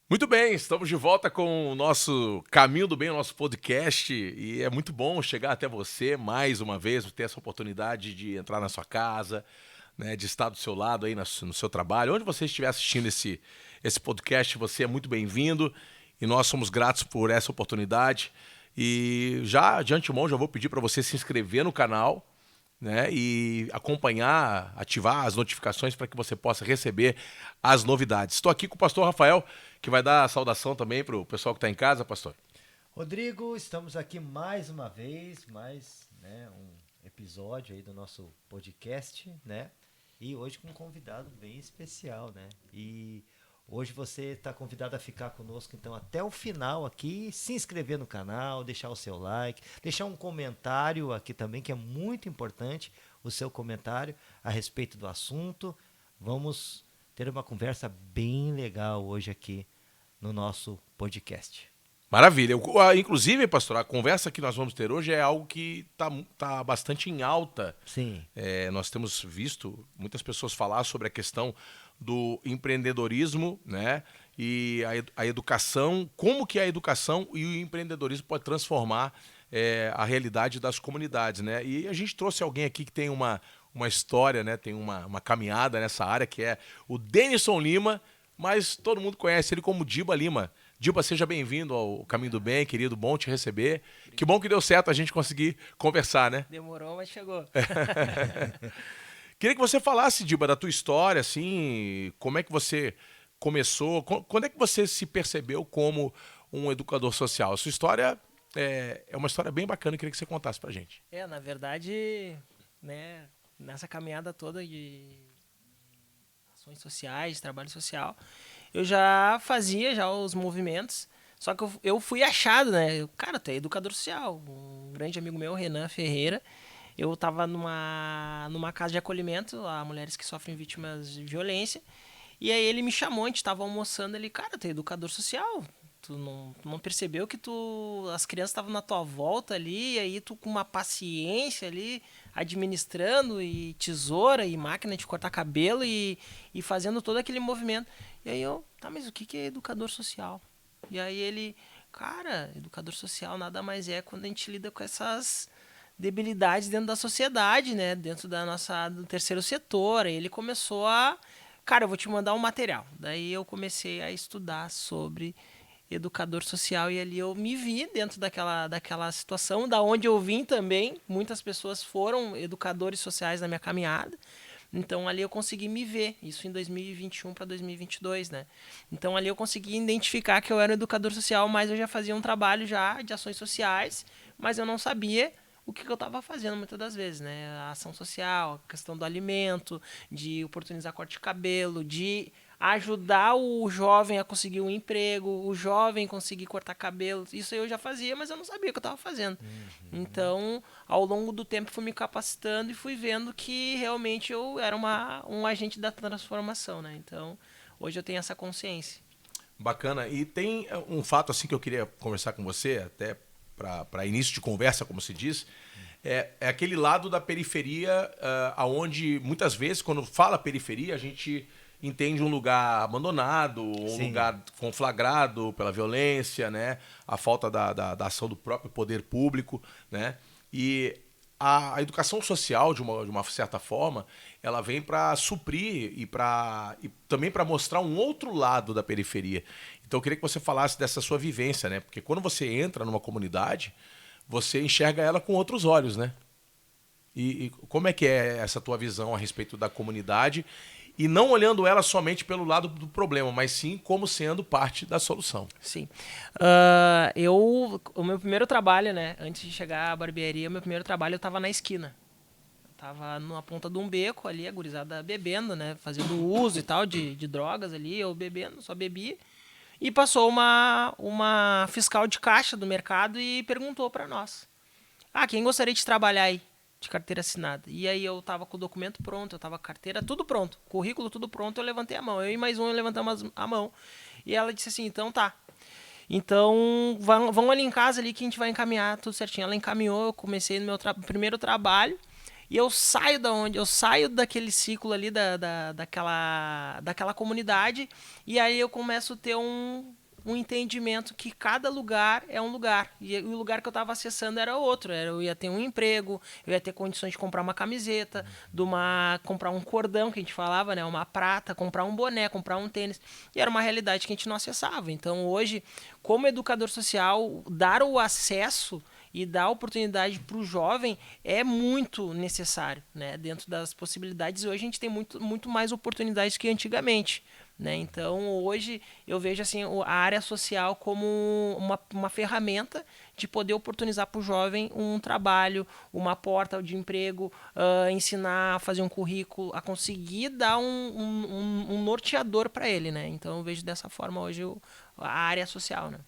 Muito bem, estamos de volta com o nosso Caminho do Bem, o nosso podcast, e é muito bom chegar até você mais uma vez, ter essa oportunidade de entrar na sua casa, né, de estar do seu lado aí no seu trabalho, onde você estiver assistindo esse podcast, você é muito bem-vindo e nós somos gratos por essa oportunidade. E já de antemão já vou pedir para você se inscrever no canal, né, e acompanhar, ativar as notificações para que você possa receber as novidades. Estou aqui com o pastor Rafael, que vai dar a saudação também para o pessoal que está em casa, pastor. Rodrigo, estamos aqui mais uma vez, um episódio aí do nosso podcast, né? E hoje com um convidado bem especial, né? E hoje você está convidado a ficar conosco, então, até o final aqui, se inscrever no canal, deixar o seu like, deixar um comentário aqui também, que é muito importante, o seu comentário a respeito do assunto. Vamos ter uma conversa bem legal hoje aqui no nosso podcast. Maravilha. Inclusive, pastor, a conversa que nós vamos ter hoje é algo que tá bastante em alta. Sim. Nós temos visto muitas pessoas falar sobre a questão do empreendedorismo, né? E a educação, como que a educação e o empreendedorismo pode transformar a realidade das comunidades, né? E a gente trouxe alguém aqui que tem uma história, né? Tem uma caminhada nessa área, que é o Denison Lima, mas todo mundo conhece ele como Diba Lima. Diba, seja bem-vindo ao Caminho do Bem, querido, bom te receber. Que bom que deu certo a gente conseguir conversar, né? Demorou, mas chegou. Queria que você falasse, Diba, da tua história, assim, como é que você começou, quando é que você se percebeu como um educador social? A sua história é uma história bem bacana, eu queria que você contasse pra gente. Na verdade, né, nessa caminhada toda de ações sociais, trabalho social, eu já fazia já os movimentos, só que eu fui achado, né? Cara, tu é educador social. Um grande amigo meu, Renan Ferreira, eu estava numa casa de acolhimento a mulheres que sofrem vítimas de violência, e aí ele me chamou, a gente estava almoçando, ele, cara, tu é educador social, tu não percebeu que as crianças estavam na tua volta ali, e aí tu com uma paciência ali, administrando, e tesoura, e máquina de cortar cabelo, e fazendo todo aquele movimento. E aí eu, tá, mas o que é educador social? E aí ele, cara, educador social nada mais é quando a gente lida com essas debilidades dentro da sociedade, né? Dentro do terceiro setor. Aí ele começou a, cara, eu vou te mandar um material. Daí eu comecei a estudar sobre educador social e ali eu me vi dentro daquela situação, da onde eu vim também. Muitas pessoas foram educadores sociais na minha caminhada. Então ali eu consegui me ver, isso em 2021 para 2022, né? Então ali eu consegui identificar que eu era um educador social, mas eu já fazia um trabalho já de ações sociais, mas eu não sabia o que eu estava fazendo muitas das vezes, né? A ação social, a questão do alimento, de oportunizar corte de cabelo, de ajudar o jovem a conseguir um emprego, o jovem conseguir cortar cabelo. Isso eu já fazia, mas eu não sabia o que eu estava fazendo. Então, ao longo do tempo, fui me capacitando e fui vendo que realmente eu era um agente da transformação, né? Então, hoje eu tenho essa consciência. Bacana. E tem um fato assim que eu queria conversar com você, até para início de conversa, como se diz, é aquele lado da periferia, aonde muitas vezes, quando fala periferia, a gente entende um lugar abandonado, um Sim. lugar conflagrado pela violência, né? A falta da ação do próprio poder público, né? E a educação social, de uma certa forma, ela vem para suprir e também para mostrar um outro lado da periferia. Então eu queria que você falasse dessa sua vivência, né? Porque quando você entra numa comunidade, você enxerga ela com outros olhos, né? E como é que é essa tua visão a respeito da comunidade e não olhando ela somente pelo lado do problema, mas sim como sendo parte da solução? Sim. O meu primeiro trabalho, né? Antes de chegar à barbearia, o meu primeiro trabalho eu tava na esquina. Tava na ponta de um beco ali, a gurizada bebendo, né? Fazendo uso e tal de drogas ali, eu bebendo, só bebia. E passou uma fiscal de caixa do mercado e perguntou pra nós: ah, quem gostaria de trabalhar aí? De carteira assinada. E aí eu tava com o documento pronto, eu tava com a carteira, tudo pronto. Currículo, tudo pronto, eu levantei a mão. Eu e mais um levantamos a mão. E ela disse assim, então tá. Então, vão ali em casa ali que a gente vai encaminhar tudo certinho. Ela encaminhou, eu comecei no meu primeiro trabalho. e eu saio da onde? Eu saio daquele ciclo ali, daquela comunidade, e aí eu começo a ter um entendimento que cada lugar é um lugar. E o lugar que eu estava acessando era outro. Eu ia ter um emprego, eu ia ter condições de comprar uma camiseta, comprar um cordão, que a gente falava, né? Uma prata, comprar um boné, comprar um tênis. E era uma realidade que a gente não acessava. Então, hoje, como educador social, dar o acesso e dar a oportunidade para o jovem é muito necessário, né? Dentro das possibilidades. Hoje a gente tem muito mais oportunidades que antigamente. Né? Então, hoje, eu vejo assim, a área social como uma ferramenta de poder oportunizar para o jovem um trabalho, uma porta de emprego, ensinar a fazer um currículo, a conseguir dar um norteador para ele. Né? Então, eu vejo dessa forma hoje a área social. Né?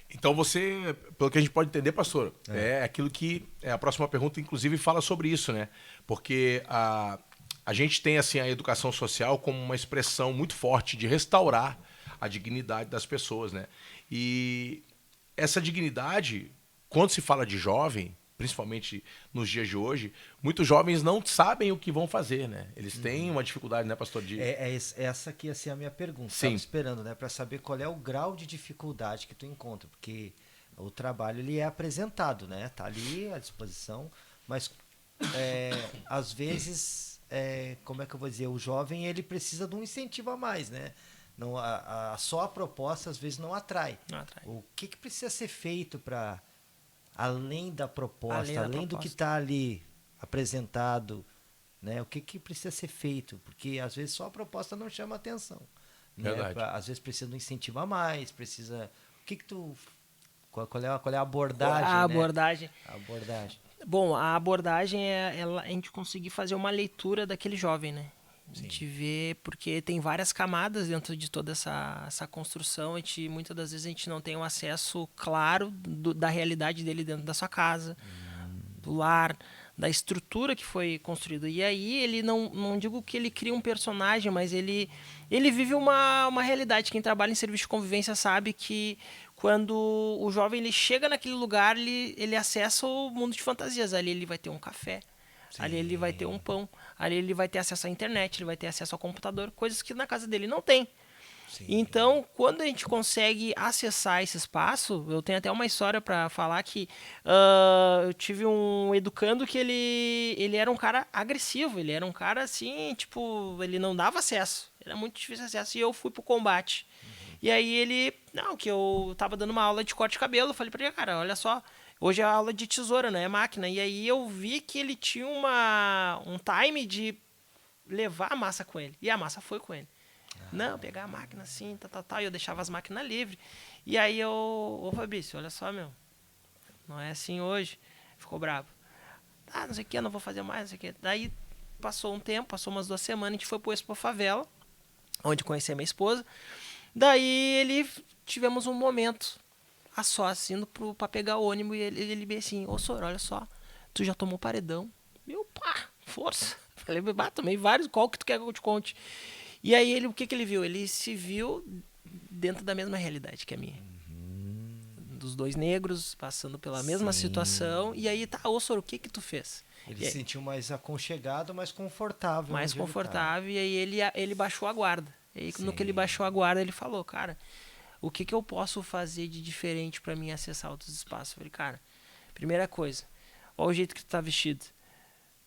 Então você, pelo que a gente pode entender, pastor, é aquilo que a próxima pergunta, inclusive, fala sobre isso, né? Porque a gente tem assim a educação social como uma expressão muito forte de restaurar a dignidade das pessoas, né? E essa dignidade, quando se fala de jovem, principalmente nos dias de hoje, muitos jovens não sabem o que vão fazer, né? Eles têm uma dificuldade, né, pastor? Essa que ia ser a minha pergunta. Sim. Estava esperando, né, para saber qual é o grau de dificuldade que tu encontra, porque o trabalho ele é apresentado, né? Tá ali à disposição, mas às vezes, como é que eu vou dizer, o jovem ele precisa de um incentivo a mais, né? Não, só a proposta às vezes não atrai. Não atrai. O que precisa ser feito para além da proposta, além do que proposta. está ali apresentado, né? O que precisa ser feito? Porque às vezes só a proposta não chama atenção. Né? Verdade. Às vezes precisa de um incentivo a mais, precisa. Qual é a abordagem? A né? abordagem. A abordagem. Bom, a abordagem é a gente conseguir fazer uma leitura daquele jovem, né? A gente vê, porque tem várias camadas dentro de toda essa construção. Muitas das vezes a gente não tem um acesso claro da realidade dele dentro da sua casa, do lar, da estrutura que foi construída. E aí ele não digo que ele cria um personagem, mas ele vive uma realidade. Quem trabalha em serviço de convivência sabe que quando o jovem ele chega naquele lugar, ele acessa o mundo de fantasias. Ali ele vai ter um café, ali ele vai ter um pão, ali ele vai ter acesso à internet, ele vai ter acesso ao computador, coisas que na casa dele não tem. Sim. Então, quando a gente consegue acessar esse espaço, eu tenho até uma história para falar que eu tive um educando que ele era um cara agressivo, ele era um cara assim, tipo, ele não dava acesso, era muito difícil acesso, e eu fui pro combate. E aí que eu tava dando uma aula de corte de cabelo, eu falei pra ele, cara, olha só, hoje é aula de tesoura, não é máquina. E aí eu vi que ele tinha um time de levar a massa com ele. E a massa foi com ele. Não, pegar a máquina assim, e eu deixava as máquinas livres. E aí ô Fabrício, olha só, meu, não é assim hoje. Ficou bravo. Não sei o que, eu não vou fazer mais, não sei o que. Daí passou um tempo, passou umas 2 semanas, a gente foi pro Expo Favela, onde conheci a minha esposa. Daí tivemos um momento a sós indo pra pegar o ônibus e ele bem assim, ô Sor, olha só, tu já tomou paredão? Meu pá, força. Falei, tomei vários, qual que tu quer que eu te conte? E aí o que ele viu? Ele se viu dentro da mesma realidade que a minha. Dos 2 negros, passando pela mesma situação. E aí, ô Sor, o que tu fez? Ele se sentiu mais aconchegado, mais confortável. Mais confortável, e aí ele baixou a guarda. E aí, no que ele baixou a guarda, ele falou, cara, o que eu posso fazer de diferente para mim acessar outros espaços? Eu falei, cara, primeira coisa, olha o jeito que tu tá vestido.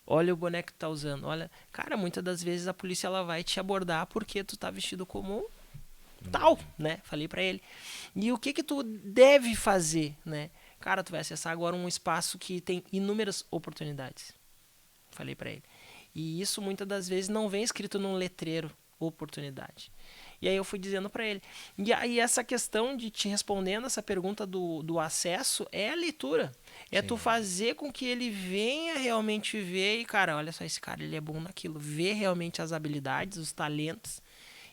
Olha o boné que tu tá usando. Olha, cara, muitas das vezes a polícia ela vai te abordar porque tu tá vestido como tal, né? Falei pra ele. E o que tu deve fazer, né? Cara, tu vai acessar agora um espaço que tem inúmeras oportunidades. Falei pra ele. E isso muitas das vezes não vem escrito num letreiro, oportunidade. E aí eu fui dizendo pra ele. E aí essa questão de te respondendo essa pergunta do acesso é a leitura. É tu fazer com que ele venha realmente ver e, cara, olha só, esse cara ele é bom naquilo. Ver realmente as habilidades, os talentos.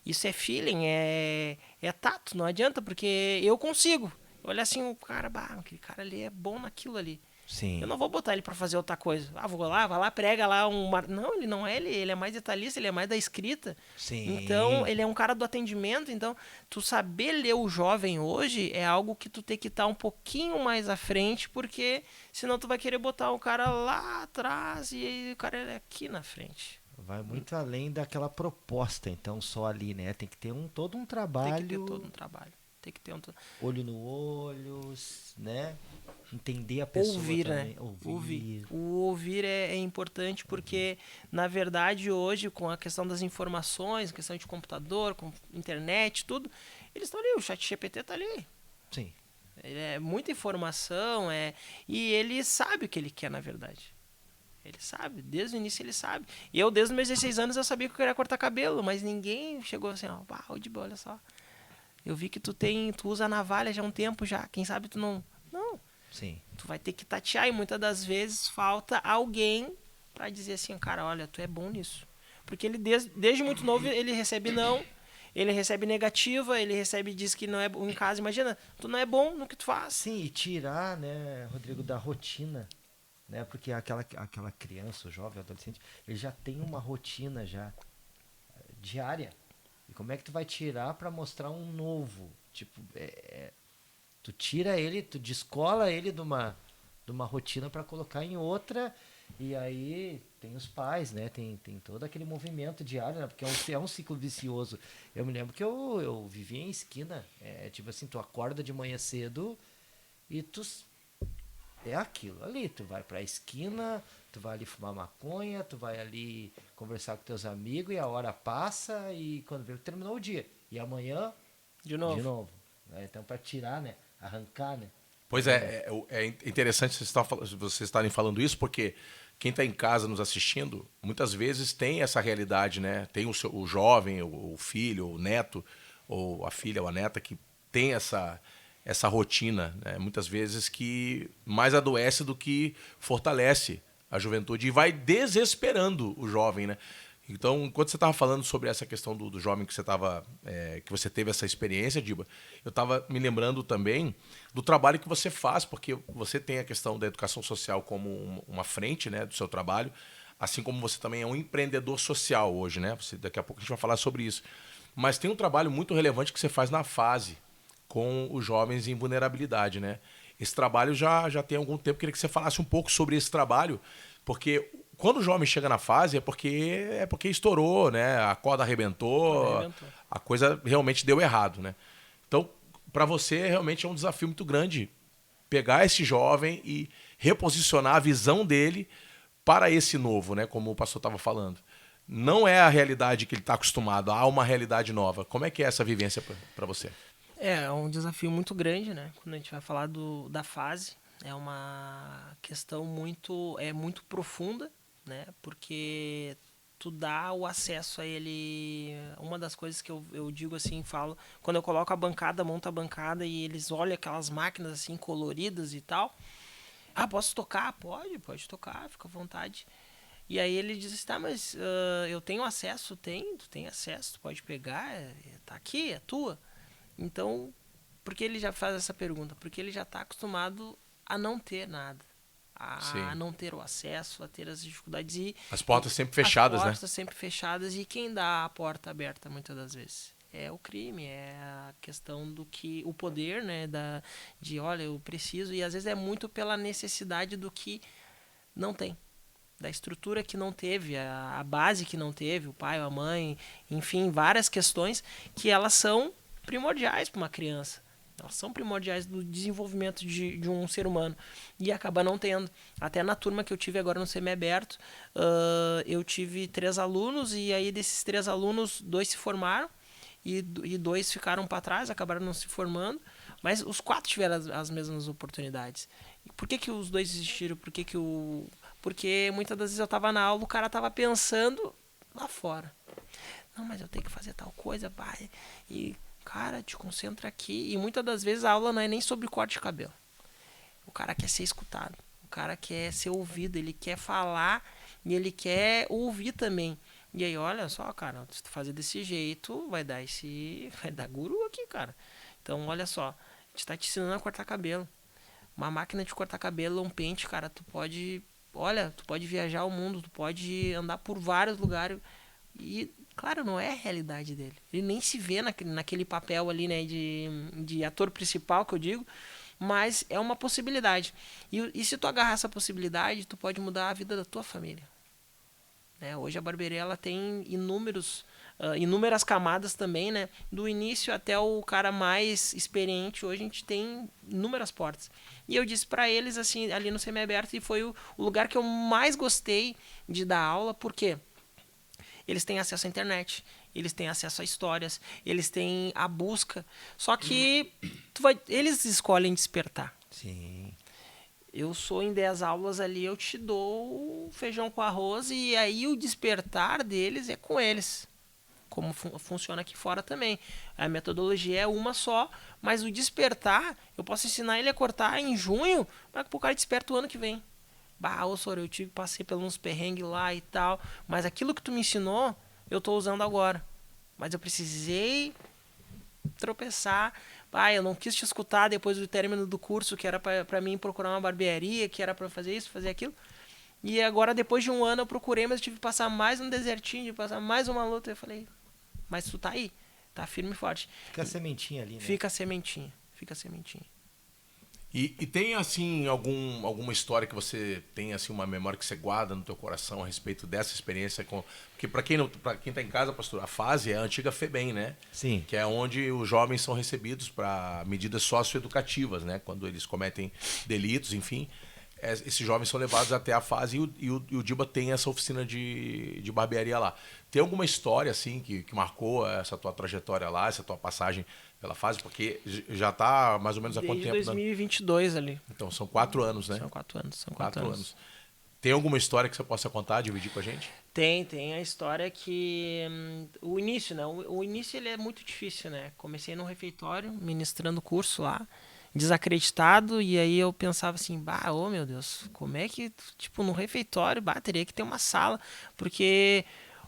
Isso é feeling, é tato, não adianta, porque eu consigo. Olha assim, o cara, aquele cara ali é bom naquilo ali. Sim. Eu não vou botar ele pra fazer outra coisa. Ah, vou lá, vai lá, prega lá um... Não, ele não é, ele é mais detalhista, ele é mais da escrita. Sim. Então, ele é um cara do atendimento. Então, tu saber ler o jovem hoje é algo que tu tem que estar um pouquinho mais à frente, porque senão tu vai querer botar o cara lá atrás e o cara é aqui na frente. Vai muito além daquela proposta, então, só ali, né? Tem que ter todo um Tem trabalho, que ter todo um trabalho. Tem que ter um... olho no olho, né? Entender a pessoa Ouvir, também. né? Ouvir. O ouvir é importante porque, na verdade, hoje, com a questão das informações, questão de computador, com internet, tudo, eles estão ali, o chat GPT está ali. Sim. É muita informação, e ele sabe o que ele quer, na verdade. Ele sabe, desde o início ele sabe. E eu, desde os meus 16 anos, eu sabia que eu queria cortar cabelo, mas ninguém chegou assim, ó, olha só. Eu vi que tu usa navalha já há um tempo já, quem sabe tu não... Não. Sim. Tu vai ter que tatear e muitas das vezes falta alguém pra dizer assim, cara, olha, tu é bom nisso. Porque ele desde muito novo ele recebe não, ele recebe negativa, ele diz que não é bom em casa. Imagina, tu não é bom no que tu faz. Sim, e tirar, né, Rodrigo, da rotina, né? Porque aquela criança, o jovem, o adolescente, ele já tem uma rotina já diária. E como é que tu vai tirar pra mostrar um novo? Tipo, tu tira ele, tu descola ele de uma rotina para colocar em outra, e aí tem os pais, né? Tem todo aquele movimento diário, né? Porque é um ciclo vicioso. Eu me lembro que eu vivia em esquina, tipo assim, tu acorda de manhã cedo e é aquilo ali, tu vai pra esquina, tu vai ali fumar maconha, tu vai ali conversar com teus amigos e a hora passa e quando vê, terminou o dia. E amanhã, De novo. Né? Então, para tirar, né? Arrancar, né? Pois é interessante vocês estarem falando isso, porque quem está em casa nos assistindo, muitas vezes tem essa realidade, né? Tem o jovem, o filho, o neto, ou a filha ou a neta que tem essa rotina, né? Muitas vezes que mais adoece do que fortalece a juventude e vai desesperando o jovem, né? Então, enquanto você estava falando sobre essa questão do jovem que que você teve essa experiência, Diba, eu estava me lembrando também do trabalho que você faz, porque você tem a questão da educação social como uma frente, né, do seu trabalho, assim como você também é um empreendedor social hoje, né? Daqui a pouco a gente vai falar sobre isso. Mas tem um trabalho muito relevante que você faz na fase com os jovens em vulnerabilidade, né? Esse trabalho já tem algum tempo. Queria que você falasse um pouco sobre esse trabalho, porque quando o jovem chega na fase é porque estourou, né? A corda arrebentou, a coisa realmente deu errado, né? Então, para você realmente é um desafio muito grande pegar esse jovem e reposicionar a visão dele para esse novo, né? Como o pastor estava falando. Não é a realidade que ele está acostumado, há uma realidade nova. Como é que é essa vivência para você? É um desafio muito grande, né? Quando a gente vai falar da fase, é uma questão muito profunda, né? Porque tu dá o acesso a ele. Uma das coisas que eu digo assim, falo, quando eu coloco a bancada, monto a bancada e eles olham aquelas máquinas assim coloridas e tal. Ah, posso tocar? Pode tocar, fica à vontade. E aí ele diz assim, tá, mas eu tenho acesso? Tu tem acesso, tu pode pegar, tá aqui, é tua. Então, por que ele já faz essa pergunta? Porque ele já está acostumado a não ter nada. A não ter o acesso, a ter as dificuldades. As portas sempre fechadas, né? As portas sempre fechadas. E quem dá a porta aberta muitas das vezes? É o crime, é a questão do que... O poder, né? De, olha, eu preciso. E às vezes é muito pela necessidade do que não tem. Da estrutura que não teve, a base que não teve, o pai, a mãe, enfim, várias questões que elas são primordiais para uma criança. Elas são primordiais do desenvolvimento de um ser humano. E acaba não tendo. Até na turma que eu tive agora no semiaberto, eu tive 3 alunos, e aí desses 3 alunos, 2 se formaram e 2 ficaram para trás, acabaram não se formando, mas os 4 tiveram as mesmas oportunidades. E por que os 2 desistiram? Porque muitas das vezes eu estava na aula, o cara estava pensando lá fora. Não, mas eu tenho que fazer tal coisa, vai. E cara, te concentra aqui. E muitas das vezes a aula não é nem sobre corte de cabelo. O cara quer ser escutado. O cara quer ser ouvido. Ele quer falar e ele quer ouvir também. E aí, olha só, cara, se tu fazer desse jeito, vai dar guru aqui, cara. Então, olha só, a gente tá te ensinando a cortar cabelo. Uma máquina de cortar cabelo, um pente, cara, tu pode viajar o mundo, tu pode andar por vários lugares e, claro, não é a realidade dele. Ele nem se vê naquele papel ali, né, de ator principal, que eu digo, mas é uma possibilidade. E se tu agarrar essa possibilidade, tu pode mudar a vida da tua família. Né? Hoje a barbearia ela tem inúmeras camadas também, né? Do início até o cara mais experiente, hoje a gente tem inúmeras portas. E eu disse para eles, assim, ali no semiaberto, e foi o lugar que eu mais gostei de dar aula, porque eles têm acesso à internet, eles têm acesso a histórias, eles têm a busca, só que eles escolhem despertar. Sim. Eu sou em 10 aulas ali, eu te dou feijão com arroz, e aí o despertar deles é com eles. Como funciona aqui fora também. A metodologia é uma só, mas o despertar, eu posso ensinar ele a cortar em junho, para que o cara desperte o ano que vem. Ô Soro, eu passei por uns perrengues lá e tal, mas aquilo que tu me ensinou, eu tô usando agora. Mas eu precisei tropeçar. Eu não quis te escutar depois do término do curso, que era para mim procurar uma barbearia, que era para fazer isso, fazer aquilo. E agora, depois de um ano, eu procurei, mas eu tive que passar mais um desertinho, de passar mais uma luta. Eu falei, mas tu tá aí, tá firme e forte. Fica a sementinha ali, né? Fica a sementinha, fica a sementinha. E tem, assim, alguma história que você tem, assim, uma memória que você guarda no teu coração a respeito dessa experiência? Porque para quem tá em casa, pastor, a fase é a antiga FEBEM, né? Sim. Que é onde os jovens são recebidos para medidas socioeducativas, né? Quando eles cometem delitos, enfim. Esses jovens são levados até a fase e o Diba tem essa oficina de barbearia lá. Tem alguma história, assim, que marcou essa tua trajetória lá, essa tua passagem pela fase? Porque já está mais ou menos há quanto tempo? Desde 2022 ali. Então, são 4 anos, né? São 4 anos. São 4 4 anos. Tem alguma história que você possa contar, dividir com a gente? Tem a história que... o início, né? O início ele é muito difícil, né? Comecei no refeitório, ministrando curso lá, desacreditado, e aí eu pensava assim, meu Deus, como é que, tipo, no refeitório, teria que ter uma sala, porque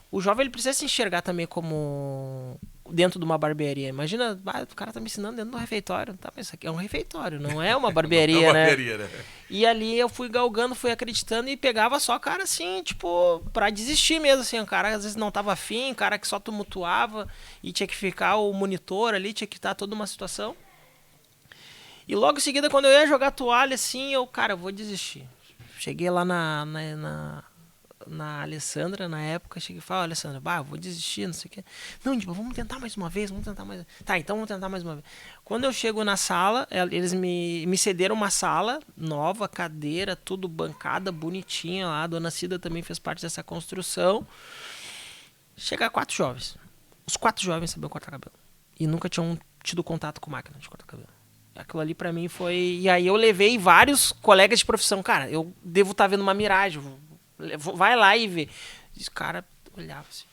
o jovem ele precisa se enxergar também como dentro de uma barbearia. Imagina, o cara tá me ensinando dentro do refeitório. Tá, mas isso aqui é um refeitório, não é uma barbearia, não é uma né? barbearia, né? E ali eu fui galgando, fui acreditando e pegava só cara assim, tipo, pra desistir mesmo, assim. O cara às vezes não tava afim, cara que só tumultuava e tinha que ficar o monitor ali, tinha que estar toda uma situação. E logo em seguida, quando eu ia jogar toalha, assim, eu vou desistir. Cheguei lá na Alessandra, na época, cheguei e falei, Alessandra, eu vou desistir, não sei o quê. Não, tipo, vamos tentar mais uma vez, Tá, então vamos tentar mais uma vez. Quando eu chego na sala, eles me cederam uma sala nova, cadeira, tudo bancada, bonitinha lá. A dona Cida também fez parte dessa construção. Chega 4 jovens. Os 4 jovens sabiam cortar cabelo. E nunca tinham tido contato com máquina de cortar cabelo. Aquilo ali pra mim foi... E aí eu levei vários colegas de profissão. Cara, eu devo estar vendo uma miragem. Vai lá e vê. E os caras olhavam assim.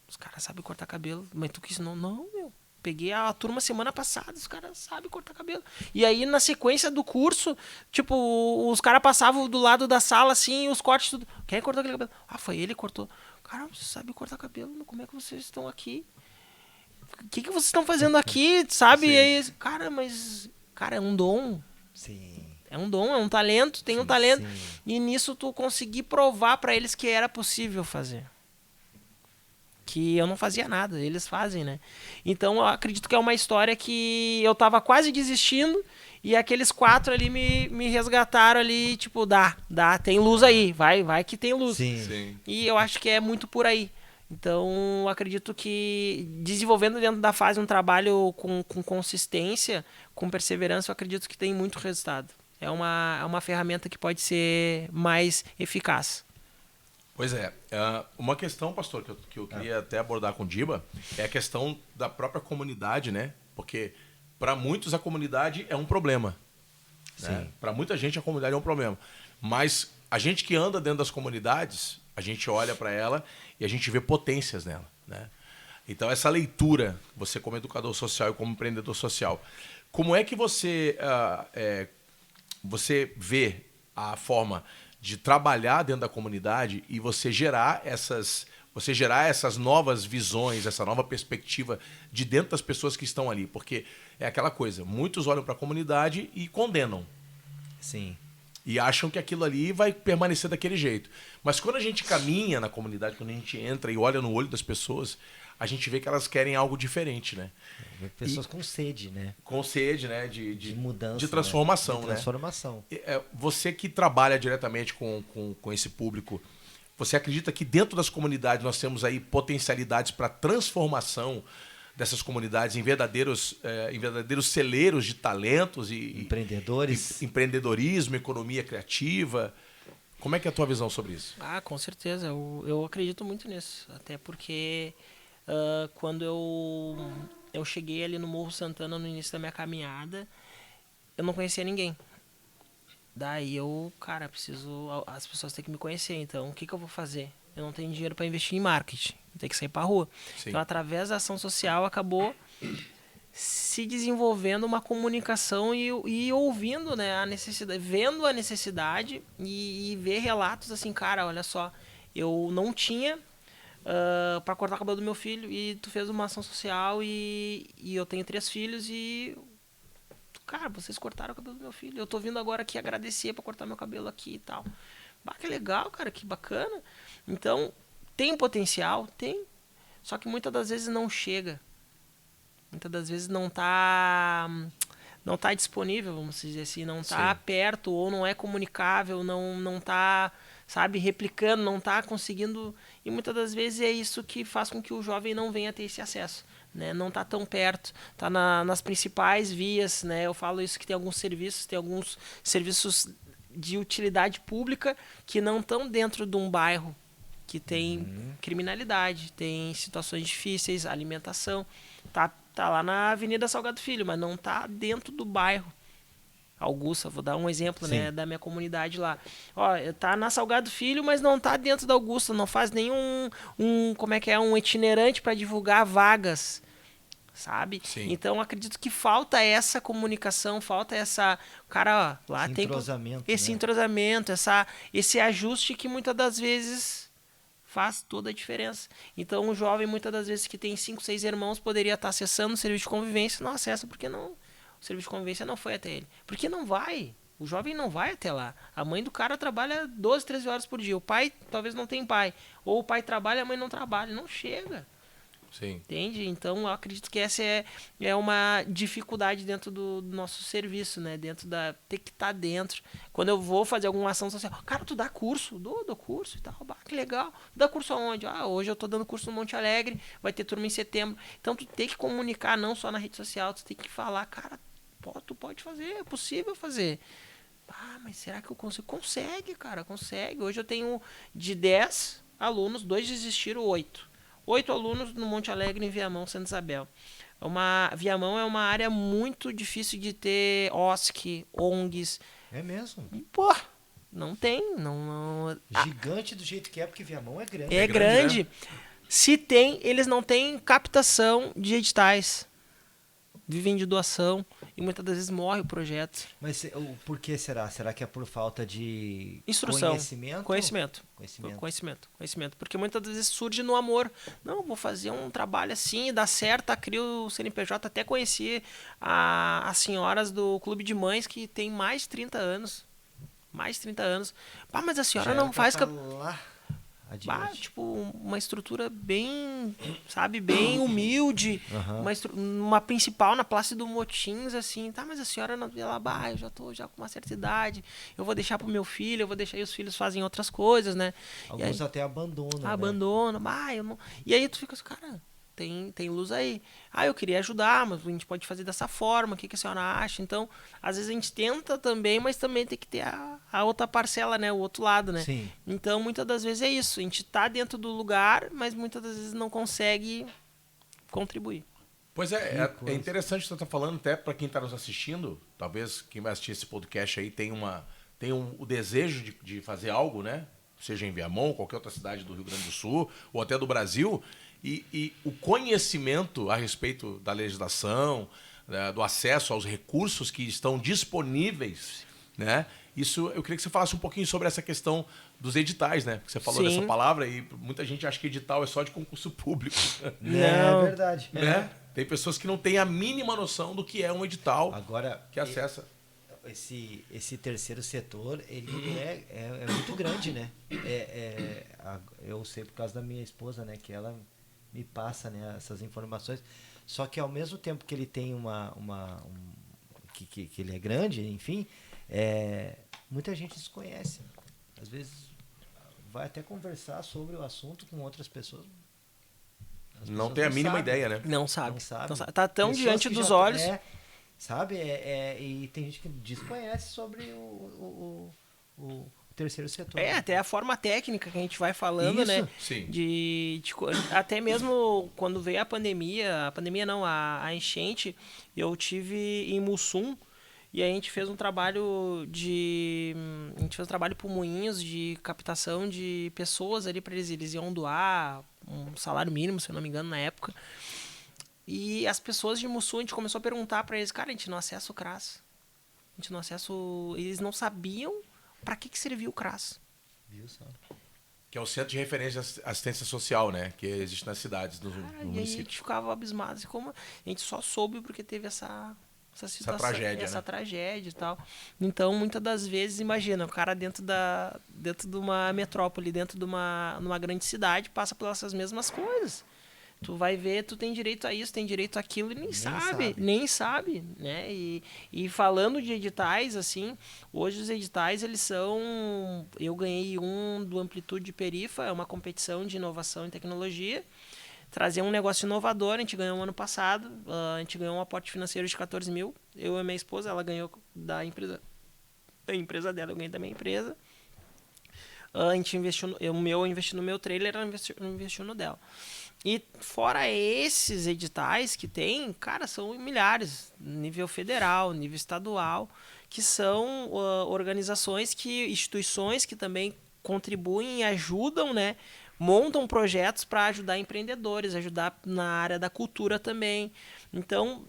Os caras sabem cortar cabelo. Mas tu que ensinou? Não, meu. Peguei a turma semana passada. Os caras sabem cortar cabelo. E aí, na sequência do curso, tipo, os caras passavam do lado da sala, assim, os cortes, tudo. Quem cortou aquele cabelo? Foi ele que cortou. Cara, você sabe cortar cabelo? Como é que vocês estão aqui? O que vocês estão fazendo aqui, sabe? E aí, cara, é um dom. Sim. É um dom, é um talento, tem um talento. Sim. E nisso tu consegui provar pra eles que era possível fazer. Que eu não fazia nada, eles fazem, né? Então eu acredito que é uma história que eu tava quase desistindo e aqueles 4 ali me resgataram ali, tipo, tem luz aí, vai que tem luz. Sim. E eu acho que é muito por aí. Então, eu acredito que desenvolvendo dentro da fase um trabalho com consistência, com perseverança, eu acredito que tem muito resultado. É uma ferramenta que pode ser mais eficaz. Pois é. Uma questão, pastor, que eu queria até abordar com o Diba é a questão da própria comunidade, né? Porque para muitos a comunidade é um problema. Né? Para muita gente a comunidade é um problema. Mas a gente que anda dentro das comunidades, a gente olha para ela e a gente vê potências nela, né? Então, essa leitura, você como educador social e como empreendedor social, como é que você vê a forma de trabalhar dentro da comunidade e você gerar essas novas visões, essa nova perspectiva de dentro das pessoas que estão ali? Porque é aquela coisa, muitos olham para a comunidade e condenam. Sim. E acham que aquilo ali vai permanecer daquele jeito. Mas quando a gente caminha na comunidade, quando a gente entra e olha no olho das pessoas, a gente vê que elas querem algo diferente, né? Pessoas com sede, né? Com sede, né? De mudança. de transformação, né? né? De transformação. Você que trabalha diretamente com esse público, você acredita que dentro das comunidades nós temos aí potencialidades para transformação dessas comunidades em verdadeiros celeiros de talentos e empreendedores, empreendedorismo, economia criativa? Como é que é a tua visão sobre isso? Com certeza. Eu acredito muito nisso. Até porque quando eu cheguei ali no Morro Santana no início da minha caminhada, eu não conhecia ninguém. Daí as pessoas têm que me conhecer. Então, o que eu vou fazer? Eu não tenho dinheiro para investir em marketing. Eu tenho que sair para rua. Sim. Então, através da ação social, acabou se desenvolvendo uma comunicação e ouvindo, né, a necessidade, vendo a necessidade e ver relatos assim, cara, olha só, eu não tinha para cortar o cabelo do meu filho e tu fez uma ação social e eu tenho 3 filhos e... Cara, vocês cortaram o cabelo do meu filho. Eu tô vindo agora aqui agradecer por cortar meu cabelo aqui e tal. Que legal, cara, que bacana. Então, tem potencial? Tem. Só que muitas das vezes não chega. Muitas das vezes não tá disponível, vamos dizer assim. Não tá perto ou não é comunicável, não tá, sabe, replicando, não tá conseguindo. E muitas das vezes é isso que faz com que o jovem não venha ter esse acesso. Né, não está tão perto, está nas principais vias, né? Eu falo isso que tem alguns serviços de utilidade pública que não estão dentro de um bairro que tem criminalidade, tem situações difíceis, alimentação, tá lá na Avenida Salgado Filho, mas não está dentro do bairro. Augusta, vou dar um exemplo, né, da minha comunidade lá. Tá na Salgado Filho, mas não tá dentro da Augusta, não faz nenhum um itinerante para divulgar vagas, sabe? Sim. Então acredito que falta essa comunicação, falta essa, cara, lá esse tem entrosamento, esse né? entrosamento, esse ajuste que muitas das vezes faz toda a diferença. Então o jovem muitas das vezes que tem 5, 6 irmãos poderia estar acessando o serviço de convivência, não acessa porque não o serviço de convivência não foi até ele. Porque não vai. O jovem não vai até lá. A mãe do cara trabalha 12, 13 horas por dia. O pai talvez não tenha pai. Ou o pai trabalha e a mãe não trabalha. Não chega. Sim. Entende? Então eu acredito que essa é uma dificuldade dentro do nosso serviço, né? Ter que estar dentro. Quando eu vou fazer alguma ação social, cara, tu dá curso? Dou curso e tal. Que legal. Dá curso aonde? Hoje eu tô dando curso no Monte Alegre, vai ter turma em setembro. Então tu tem que comunicar não só na rede social, tu tem que falar, cara, tu pode fazer, é possível fazer. Mas será que eu consigo? Consegue, cara, consegue. Hoje eu tenho de 10 alunos, 2 desistiram, 8. 8 alunos no Monte Alegre, em Viamão, Santa Isabel. Viamão é uma área muito difícil de ter OSC, ONGs. É mesmo? Pô, não tem. Não. Gigante do jeito que é, porque Viamão é grande. É grande. Né? Se tem, eles não têm captação de editais. Vivem de doação e muitas das vezes morre o projeto. Mas por que será? Será que é por falta de instrução, conhecimento? Conhecimento. Porque muitas das vezes surge no amor. Não, vou fazer um trabalho assim, dá certo, crio o CNPJ. Até conheci as senhoras do Clube de Mães que tem mais de 30 anos. Mais de 30 anos. Mas a senhora não faz... tipo, uma estrutura bem, sabe, bem humilde, uma principal na Plácido Motins, assim, mas a senhora não, ela, eu já tô com uma certa idade, eu vou deixar pro meu filho, eu vou deixar, e os filhos fazem outras coisas, né? Alguns até abandonam, abandonam, eu não... E aí tu fica assim, cara, tem luz aí. Eu queria ajudar, mas a gente pode fazer dessa forma, o que a senhora acha? Então, às vezes a gente tenta também, mas também tem que ter a outra parcela, né? O outro lado, né? Sim. Então, muitas das vezes é isso. A gente tá dentro do lugar, mas muitas das vezes não consegue contribuir. Pois é interessante o que você está falando, até para quem está nos assistindo, talvez quem vai assistir esse podcast aí tem o desejo de fazer algo, né? Seja em Viamão, qualquer outra cidade do Rio Grande do Sul, ou até do Brasil, e o conhecimento a respeito da legislação, né, do acesso aos recursos que estão disponíveis, né? Isso, eu queria que você falasse um pouquinho sobre essa questão dos editais, né? Você falou dessa palavra e muita gente acha que edital é só de concurso público. Não, é verdade. Né? Tem pessoas que não têm a mínima noção do que é um edital. Agora, que acessa. esse terceiro setor, ele é muito grande, né? Eu sei por causa da minha esposa, né? Que ela me passa, né, essas informações. Só que ao mesmo tempo que ele tem que ele é grande, enfim, muita gente desconhece. Às vezes vai até conversar sobre o assunto com outras pessoas. Não tem a mínima ideia, né? Não sabe. Não sabe. Tá tão Pessoas diante que dos já- olhos. Sabe? E tem gente que desconhece sobre o terceiro setor. Até a forma técnica que a gente vai falando, Isso. né? Sim. Até mesmo quando veio a pandemia não, a enchente, eu tive em Mussum e a gente fez um trabalho por Moinhos de captação de pessoas ali para eles iam doar um salário mínimo, se eu não me engano, na época. E as pessoas de Mussum, a gente começou a perguntar para eles, cara, a gente não acessa o CRAS. A gente não acessa Eles não sabiam para que servia o CRAS. Viu só? Que é o Centro de Referência de Assistência Social, né? Que existe nas cidades do E aí a município. gente ficava abismado. Assim, como a gente só soube porque teve essa situação, tragédia, essa né? tragédia e tal. Então, muitas das vezes, imagina, o cara dentro de uma metrópole, dentro de numa grande cidade, passa pelas essas mesmas coisas. Tu vai ver, tu tem direito a isso, tem direito àquilo e nem sabe, né? E falando de editais, assim, hoje os editais, eles são... Eu ganhei um do Amplitude Perifa, é uma competição de inovação em tecnologia, trazer um negócio inovador, a gente ganhou ano passado, a gente ganhou um aporte financeiro de 14 mil, eu e minha esposa, ela ganhou da empresa dela, eu ganhei da minha empresa. A gente investiu, eu investi no meu trailer, ela investiu no dela. E fora esses editais que tem, cara, são milhares, nível federal, nível estadual, que são instituições que também contribuem e ajudam, né? Montam projetos para ajudar empreendedores, ajudar na área da cultura também. Então,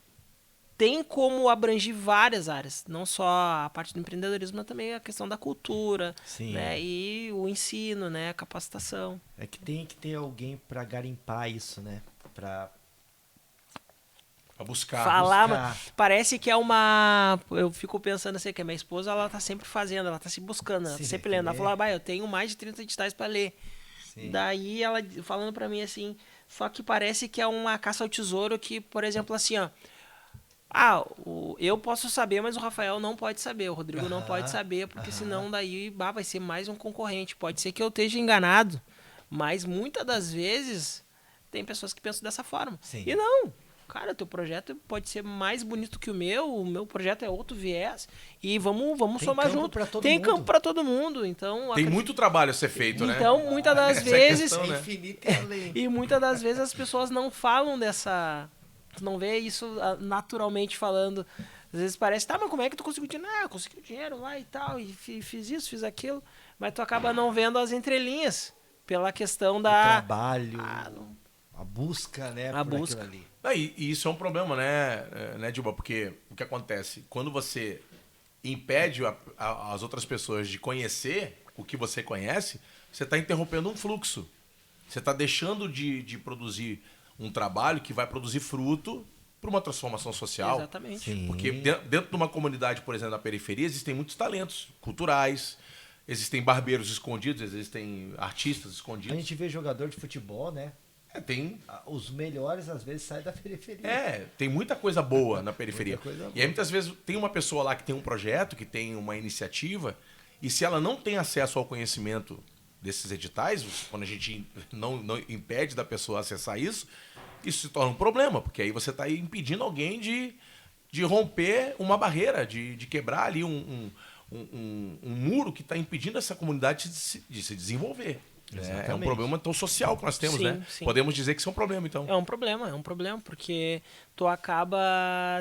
tem como abranger várias áreas, não só a parte do empreendedorismo, mas também a questão da cultura, Sim. né? E o ensino, né? A capacitação. É que tem que ter alguém para garimpar isso, né? Para buscar. Falar, buscar. mas parece que é uma... Eu fico pensando assim, que a minha esposa, ela tá sempre fazendo, ela tá se buscando, ela tá Sim, sempre lendo. Ela falou, eu tenho mais de 30 editais para ler. Sim. Daí ela falando para mim assim, só que parece que é uma caça ao tesouro que, por exemplo, assim, ó, eu posso saber, mas o Rafael não pode saber, o Rodrigo não pode saber, porque senão daí vai ser mais um concorrente. Pode ser que eu esteja enganado, mas muitas das vezes tem pessoas que pensam dessa forma. Sim. E não, cara, teu projeto pode ser mais bonito que o meu projeto é outro viés, e vamos somar junto. Tem campo para todo mundo, então... Tem muito trabalho a ser feito, né? Então, muitas das Essa é a vezes... questão, né? Infinito e além. E muitas das vezes as pessoas não falam dessa... Tu não vê isso naturalmente falando. Às vezes parece, mas como é que tu conseguiu dinheiro? Eu consegui dinheiro lá e tal, e fiz isso, fiz aquilo. Mas tu acaba não vendo as entrelinhas, pela questão da... O trabalho, a busca, né? A por busca. aquilo ali. E isso é um problema, né, Dilma? Porque o que acontece? Quando você impede as outras pessoas de conhecer o que você conhece, você está interrompendo um fluxo. Você está deixando de produzir um trabalho que vai produzir fruto para uma transformação social. Exatamente. Sim. Porque dentro de uma comunidade, por exemplo, na periferia, existem muitos talentos culturais, existem barbeiros escondidos, existem artistas A escondidos. gente vê jogador de futebol, né? Tem Os melhores às vezes saem da periferia. tem muita coisa boa na periferia. Muita coisa E aí muitas vezes tem uma pessoa lá que tem um projeto, que tem uma iniciativa, e se ela não tem acesso ao conhecimento desses editais, quando a gente não impede da pessoa acessar isso se torna um problema, porque aí você está impedindo alguém de romper uma barreira, de quebrar ali um muro que está impedindo essa comunidade de se desenvolver. É um problema tão social que nós temos, Sim, né? sim. Podemos dizer que isso é um problema, então. É um problema, porque tu acaba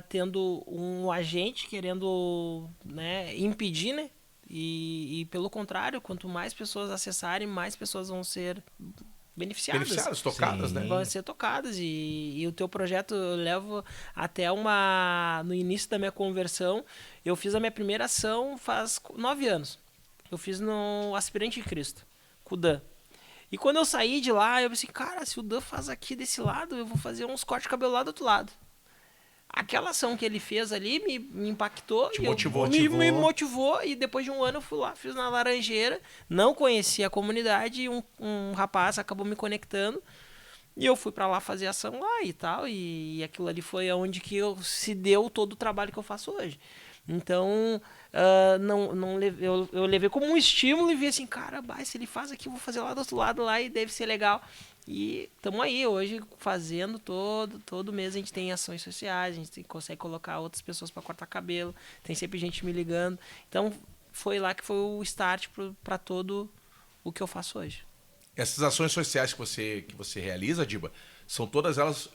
tendo um agente querendo, né, impedir, né? E pelo contrário, quanto mais pessoas acessarem, mais pessoas vão ser beneficiadas, tocadas, Sim. né? vão ser tocadas. E o teu projeto eu levo até no início da minha conversão, eu fiz a minha primeira ação faz 9 anos. Eu fiz no Aspirante de Cristo, com o Dan. E quando eu saí de lá, eu pensei, cara, se o Dan faz aqui desse lado, eu vou fazer uns cortes de cabelo lá do outro lado. aquela ação que ele fez ali me impactou. Te e motivou. Me motivou, e depois de um ano eu fui lá, fiz na Laranjeira, não conhecia a comunidade, e um rapaz acabou me conectando, e eu fui pra lá fazer ação lá e tal, e aquilo ali foi onde que se deu todo o trabalho que eu faço hoje. Então, eu levei como um estímulo e vi assim, cara, se ele faz aqui, eu vou fazer lá do outro lado lá e deve ser legal. E estamos aí hoje fazendo todo mês a gente tem ações sociais, a gente consegue colocar outras pessoas para cortar cabelo, tem sempre gente me ligando. Então, foi lá que foi o start para todo o que eu faço hoje. Essas ações sociais que você realiza, Diba, são todas elas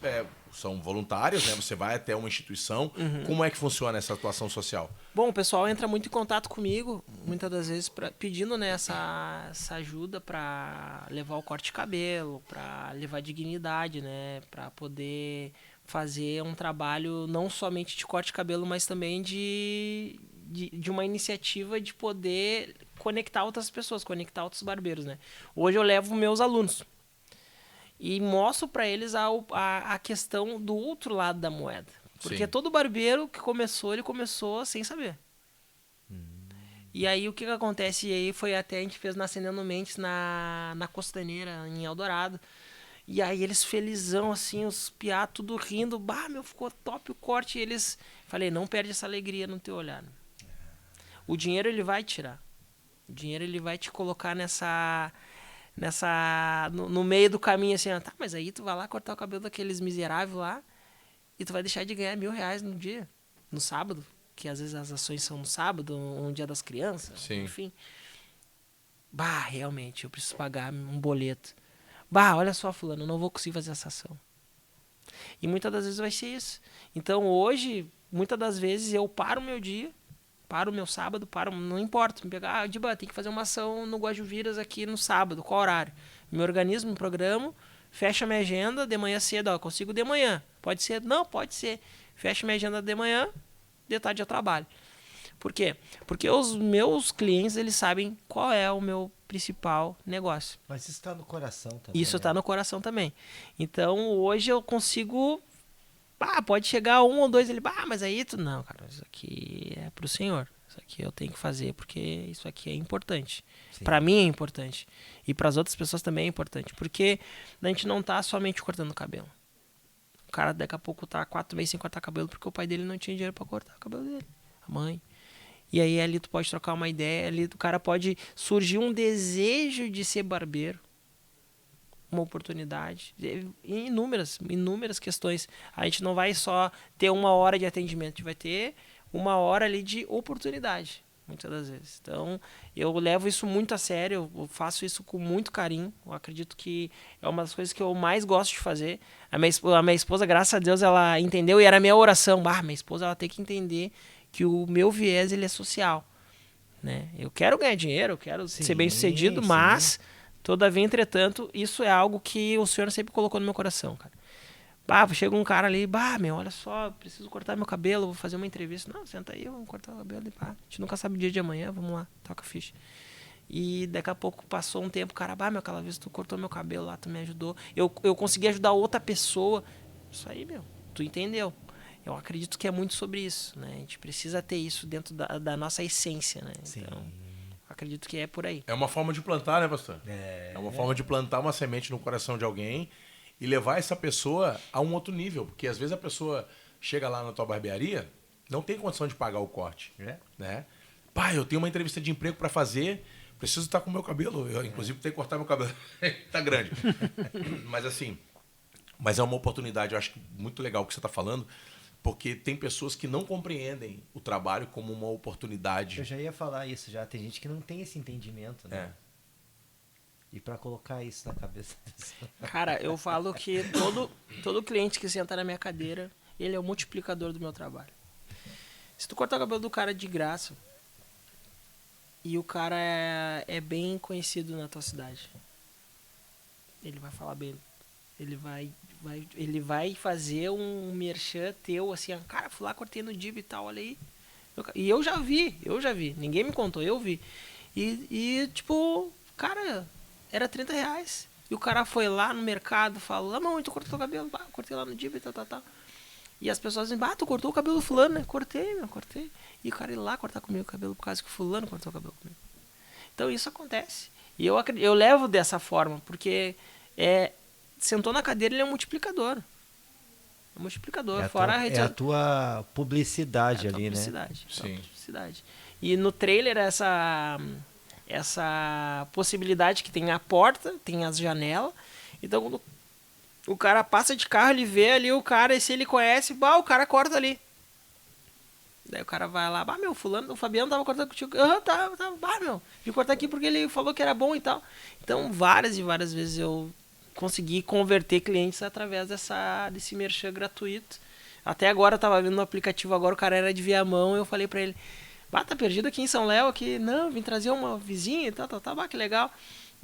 são voluntárias, né? Você vai até uma instituição. Como é que funciona essa atuação social? Bom, o pessoal entra muito em contato comigo, muitas das vezes pedindo, né, essa ajuda para levar o corte de cabelo, para levar dignidade, né, para poder fazer um trabalho não somente de corte de cabelo, mas também de uma iniciativa de poder conectar outras pessoas, conectar outros barbeiros, né. Hoje eu levo meus alunos e mostro para eles a questão do outro lado da moeda. Porque todo barbeiro que começou, ele começou sem saber. E aí o que acontece? E aí foi até a gente fez na Acendendo Mentes na Costaneira, em Eldorado. E aí eles felizão, assim, os piá tudo rindo. Bah, meu, ficou top o corte. E eles... Falei, não perde essa alegria no teu olhar. O dinheiro ele vai tirar. O dinheiro ele vai te colocar no meio do caminho, assim, tá, mas aí tu vai lá cortar o cabelo daqueles miseráveis lá e tu vai deixar de ganhar R$1.000 no dia, no sábado, que às vezes as ações são no sábado, um dia das crianças, Sim. Enfim. Bah, realmente, eu preciso pagar um boleto. Bah, olha só, fulano, eu não vou conseguir fazer essa ação. E muitas das vezes vai ser isso. Então hoje, muitas das vezes eu paro o meu dia, paro o meu sábado, não importa, me pegar, Diba, tem que fazer uma ação no Guajuviras aqui no sábado, qual horário? Me organizo, me programo, fecho a minha agenda, de manhã cedo, ó, consigo de manhã. Pode ser? Não, pode ser. Fecho minha agenda de manhã, de tarde eu trabalho. Por quê? Porque os meus clientes, eles sabem qual é o meu principal negócio. Mas isso está no coração também. Isso está no coração também. Então, hoje eu consigo... pode chegar um ou dois, ele... mas aí tu... Não, cara, isso aqui é pro senhor. Isso aqui eu tenho que fazer porque isso aqui é importante. Para mim é importante. E para as outras pessoas também é importante. Porque a gente não tá somente cortando o cabelo. O cara daqui a pouco tá 4 meses sem cortar cabelo porque o pai dele não tinha dinheiro para cortar o cabelo dele. A mãe. E aí ali tu pode trocar uma ideia, ali o cara pode surgir um desejo de ser barbeiro. Uma oportunidade. Inúmeras questões. A gente não vai só ter 1 hora de atendimento, a gente vai ter 1 hora ali de oportunidade, muitas das vezes. Então, eu levo isso muito a sério, eu faço isso com muito carinho. Eu acredito que é uma das coisas que eu mais gosto de fazer. A minha esposa, graças a Deus, ela entendeu e era a minha oração. Minha esposa, ela tem que entender que o meu viés, ele é social. Né? Eu quero ganhar dinheiro, eu quero ser bem sucedido, mas, todavia, entretanto, isso é algo que o Senhor sempre colocou no meu coração, cara. Chega um cara ali, olha só, preciso cortar meu cabelo, vou fazer uma entrevista. Não, senta aí, vamos cortar o cabelo e a gente nunca sabe o dia de amanhã, vamos lá, toca a ficha. E daqui a pouco passou um tempo, cara, aquela vez tu cortou meu cabelo lá, tu me ajudou. Eu consegui ajudar outra pessoa. Isso aí, tu entendeu. Eu acredito que é muito sobre isso, né? A gente precisa ter isso dentro da nossa essência, né? Então, acredito que é por aí. É uma forma de plantar, né, pastor? É uma forma de plantar uma semente no coração de alguém e levar essa pessoa a um outro nível. Porque às vezes a pessoa chega lá na tua barbearia, não tem condição de pagar o corte. Né? Eu tenho uma entrevista de emprego para fazer, preciso estar com o meu cabelo. Eu, inclusive, tenho que cortar meu cabelo. Tá grande. Mas é uma oportunidade, eu acho muito legal o que você está falando, porque tem pessoas que não compreendem o trabalho como uma oportunidade. Eu já ia falar isso, já tem gente que não tem esse entendimento, né? E para colocar isso na cabeça dessa... Cara, eu falo que todo cliente que senta na minha cadeira, ele é o multiplicador do meu trabalho. Se tu cortar o cabelo do cara de graça e o cara é bem conhecido na tua cidade, ele vai falar bem. Ele vai fazer um merchan teu, assim, cara, fui lá, cortei no Dib e tal, olha aí. E eu já vi. Ninguém me contou, eu vi. E tipo, cara, era R$30. E o cara foi lá no mercado, falou, não, tu cortou o cabelo, cortei lá no Dib e tal. E as pessoas dizem, tu cortou o cabelo do fulano, né? Cortei. E o cara ir lá cortar comigo o cabelo por causa que o fulano cortou o cabelo comigo. Então isso acontece. E eu levo dessa forma, porque sentou na cadeira, ele é um multiplicador. É um multiplicador. Fora a rede... É a tua publicidade ali, né? Sim. Publicidade. E no trailer, essa possibilidade que tem a porta, tem as janelas. Então, quando o cara passa de carro, ele vê ali o cara, e se ele conhece, o cara corta ali. Daí o cara vai lá, meu, fulano, o Fabiano tava cortando contigo. Meu, vim cortar aqui porque ele falou que era bom e tal. Então, várias e várias vezes eu consegui converter clientes através desse merchan gratuito. Até agora, eu tava vendo no aplicativo, agora o cara era de Viamão, eu falei pra ele, tá perdido aqui em São Léo, aqui, não, vim trazer uma vizinha e tal, que legal.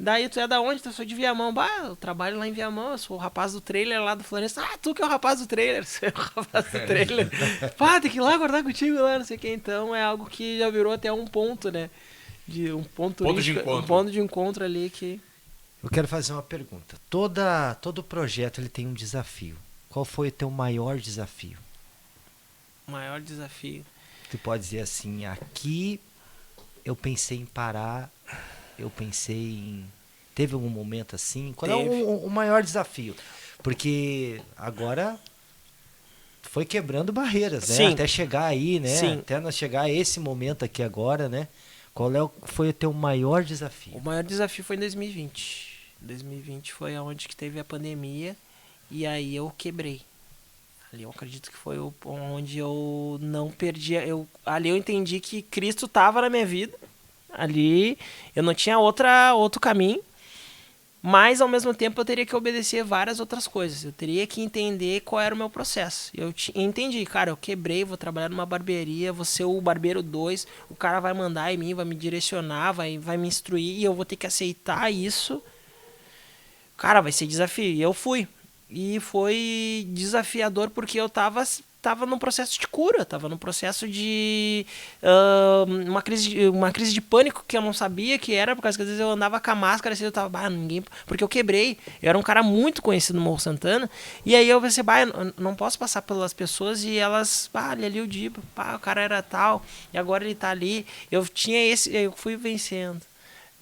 Daí tu é da onde? Eu sou de Viamão. Eu trabalho lá em Viamão, eu sou o rapaz do trailer lá do Florença. Tu que é o rapaz do trailer, você é o rapaz do trailer. Tem que ir lá guardar contigo lá, não sei o que. Então é algo que já virou até um ponto, né? Um ponto de encontro ali que... Eu quero fazer uma pergunta. Todo projeto ele tem um desafio. Qual foi o teu maior desafio? O maior desafio? Tu pode dizer assim, aqui eu pensei em parar... Eu pensei em... Teve algum momento assim? Qual é o maior desafio? Porque agora foi quebrando barreiras, né? Sim. Até chegar aí, né? Sim. Até nós chegar a esse momento aqui agora, né? Foi o teu maior desafio? O maior desafio foi em 2020. 2020 foi onde que teve a pandemia e aí eu quebrei. Ali eu acredito que foi onde eu não perdi... Ali eu entendi que Cristo estava na minha vida. Ali eu não tinha outro caminho, mas ao mesmo tempo eu teria que obedecer várias outras coisas. Eu teria que entender qual era o meu processo. Eu entendi, cara, eu quebrei, vou trabalhar numa barbearia, vou ser o barbeiro 2, o cara vai mandar em mim, vai me direcionar, vai me instruir e eu vou ter que aceitar isso. Cara, vai ser desafio. E eu fui. E foi desafiador porque eu tava num processo de cura, tava num processo de uma crise de pânico que eu não sabia que era, porque às vezes eu andava com a máscara assim, eu tava, ninguém, porque eu quebrei, eu era um cara muito conhecido no Morro Santana, e aí eu pensei, eu não posso passar pelas pessoas e elas, olha ali o Diba, o cara era tal, e agora ele tá ali, eu fui vencendo.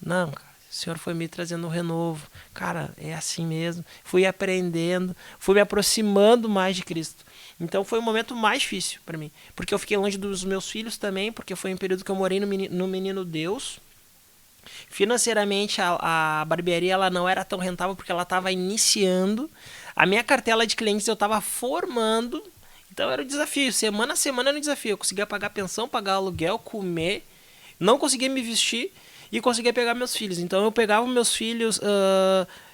Não, cara, o Senhor foi me trazendo um renovo, cara, é assim mesmo, fui aprendendo, fui me aproximando mais de Cristo. Então foi o momento mais difícil para mim, porque eu fiquei longe dos meus filhos também, porque foi um período que eu morei no Menino Deus. Financeiramente a barbearia ela não era tão rentável porque ela estava iniciando. A minha cartela de clientes eu estava formando, então era o desafio. Semana a semana era um desafio. Eu conseguia pagar pensão, pagar aluguel, comer, não conseguia me vestir e conseguia pegar meus filhos. Então eu pegava meus filhos...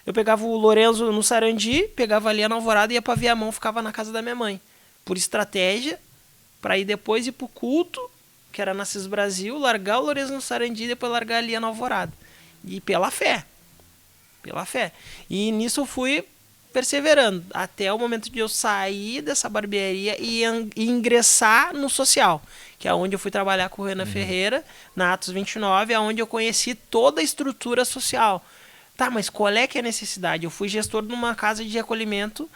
eu pegava o Lorenzo no Sarandi, pegava ali na Alvorada e ia para Viamão, ficava na casa da minha mãe. Por estratégia, para ir depois ir pro culto, que era na CIS Brasil, largar o Lorenzo no Sarandi e depois largar ali na Alvorada. E pela fé. E nisso eu fui perseverando, até o momento de eu sair dessa barbearia e ingressar no social, que é onde eu fui trabalhar com o Renan Ferreira, na Atos 29, onde eu conheci toda a estrutura social. Tá, mas qual é que é a necessidade? Eu fui gestor de uma casa de acolhimento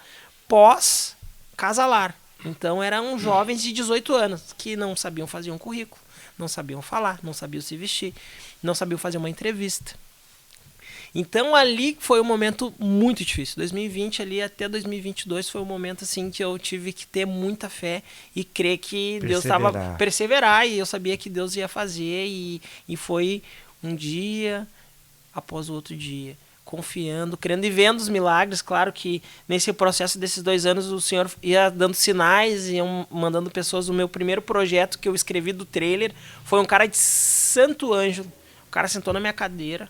pós-casa-lar. Então eram jovens de 18 anos que não sabiam fazer um currículo, não sabiam falar, não sabiam se vestir, não sabiam fazer uma entrevista. Então ali foi um momento muito difícil. 2020 ali até 2022 foi um momento assim que eu tive que ter muita fé e crer que Deus estava perseverar, e eu sabia que Deus ia fazer, e foi um dia após o outro dia, confiando, crendo e vendo os milagres. Claro que nesse processo desses 2 anos o Senhor ia dando sinais, ia mandando pessoas. O meu primeiro projeto que eu escrevi do trailer foi um cara de Santo Ângelo. O cara sentou na minha cadeira,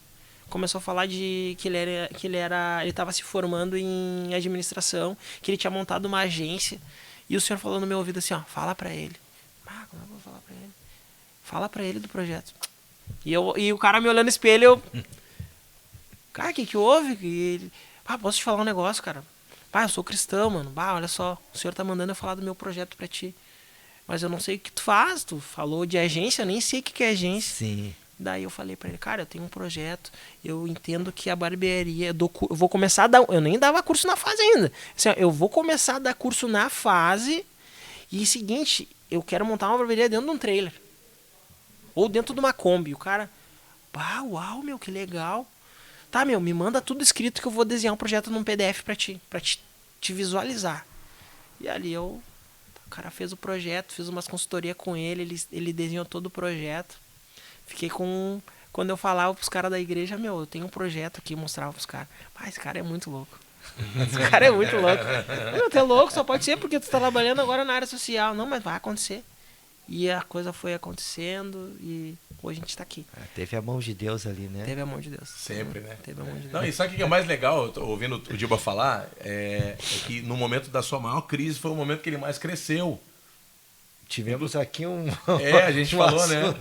começou a falar de que ele estava se formando em administração, que ele tinha montado uma agência, e o Senhor falou no meu ouvido assim, fala pra ele. Como é que eu vou falar pra ele? Fala pra ele do projeto. E o cara me olhando no espelho, eu... Cara, o que houve? Ele, posso te falar um negócio, cara? Eu sou cristão, mano. Olha só, o Senhor tá mandando eu falar do meu projeto pra ti. Mas eu não sei o que tu faz. Tu falou de agência, eu nem sei o que é agência. Sim. Daí eu falei pra ele, cara, eu tenho um projeto, eu entendo que a barbearia... Eu vou começar a dar... Eu nem dava curso na fase ainda. Assim, eu vou começar a dar curso na fase E seguinte, eu quero montar uma barbearia dentro de um trailer. Ou dentro de uma Kombi. O cara, uau, meu, que legal. Tá, meu, me manda tudo escrito que eu vou desenhar um projeto num PDF pra te visualizar. E ali o cara fez o projeto, fiz umas consultorias com ele desenhou todo o projeto. Fiquei com... Quando eu falava pros caras da igreja, meu, eu tenho um projeto aqui, mostrava pros caras. Esse cara é muito louco. Esse cara é muito louco. Meu, tu é louco, só pode ser porque tu tá trabalhando agora na área social. Não, mas vai acontecer. E a coisa foi acontecendo e hoje a gente tá aqui. Teve a mão de Deus ali, né? Teve a mão de Deus. Sempre, né? Teve a mão de Deus. Não, e sabe o que é mais legal, eu tô ouvindo o Diba falar, é que no momento da sua maior crise foi o momento que ele mais cresceu. Tivemos aqui a gente falou, né?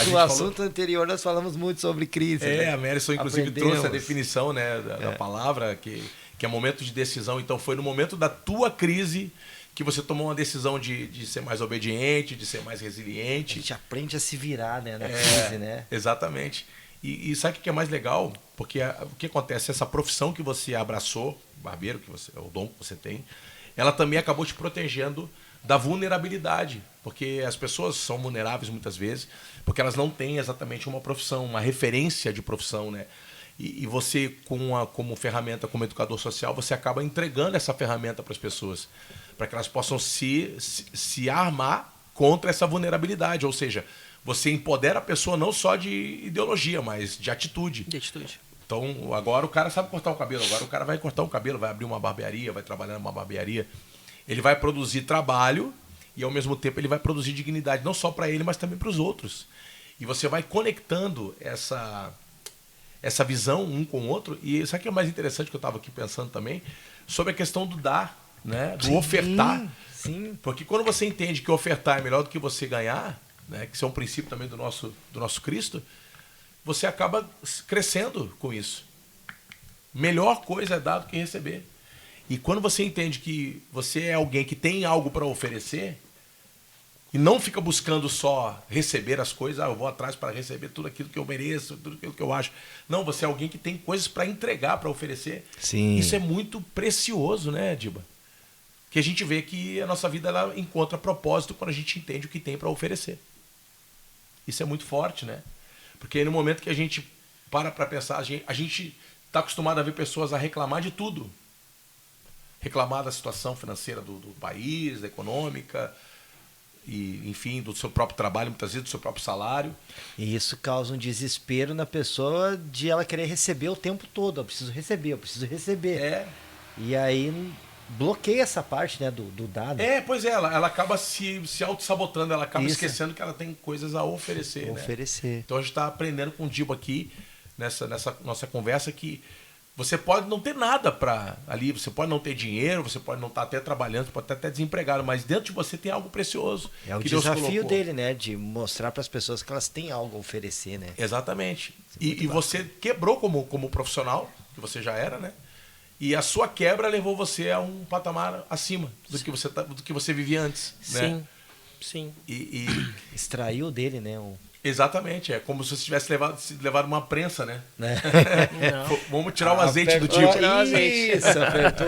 No assunto anterior nós falamos muito sobre crise. Né? A Merison inclusive trouxe a definição, né, da palavra, que é momento de decisão. Então foi no momento da tua crise que você tomou uma decisão de ser mais obediente, de ser mais resiliente. A gente aprende a se virar, né, na crise, né? Exatamente. E sabe o que é mais legal? Porque o que acontece? Essa profissão que você abraçou, barbeiro, o dom que você tem, ela também acabou te protegendo da vulnerabilidade, porque as pessoas são vulneráveis muitas vezes, porque elas não têm exatamente uma profissão, uma referência de profissão, né? E você, como ferramenta, como educador social, você acaba entregando essa ferramenta para as pessoas, para que elas possam se armar contra essa vulnerabilidade, ou seja, você empodera a pessoa não só de ideologia, mas de atitude. De atitude. Então, agora o cara sabe cortar o cabelo, agora o cara vai cortar o cabelo, vai abrir uma barbearia, vai trabalhar numa barbearia. Ele vai produzir trabalho e, ao mesmo tempo, ele vai produzir dignidade, não só para ele, mas também para os outros. E você vai conectando essa visão um com o outro. E sabe o que é mais interessante que eu estava aqui pensando também? Sobre a questão do dar, né? Do ofertar. Sim. Porque quando você entende que ofertar é melhor do que você ganhar, né? Que isso é um princípio também do nosso Cristo, você acaba crescendo com isso. Melhor coisa é dar do que receber. E quando você entende que você é alguém que tem algo para oferecer e não fica buscando só receber as coisas, eu vou atrás para receber tudo aquilo que eu mereço, tudo aquilo que eu acho. Não, você é alguém que tem coisas para entregar, para oferecer. Sim. Isso é muito precioso, né, Diba? Que a gente vê que a nossa vida ela encontra propósito quando a gente entende o que tem para oferecer. Isso é muito forte, né? Porque aí no momento que a gente para pensar, a gente está acostumado a ver pessoas a reclamar de tudo. Reclamar da situação financeira do país, da econômica, e, enfim, do seu próprio trabalho, muitas vezes do seu próprio salário. E isso causa um desespero na pessoa de ela querer receber o tempo todo. Eu preciso receber. E aí bloqueia essa parte, né, do dado. Pois é, ela acaba se auto-sabotando, ela acaba esquecendo que ela tem coisas a oferecer. Né? Então a gente está aprendendo com o Diba aqui, nessa nossa conversa, que você pode não ter nada para ali, você pode não ter dinheiro, você pode não estar até trabalhando, você pode estar até desempregado, mas dentro de você tem algo precioso. É o desafio dele, né? De mostrar para as pessoas que elas têm algo a oferecer, né? Exatamente. E você quebrou como profissional, que você já era, né? E a sua quebra levou você a um patamar acima do que você vivia antes. Sim, né? sim. E extraiu dele, né? Exatamente, é como se você tivesse levado uma prensa, né? Vamos tirar o azeite do tipo. Isso, apertou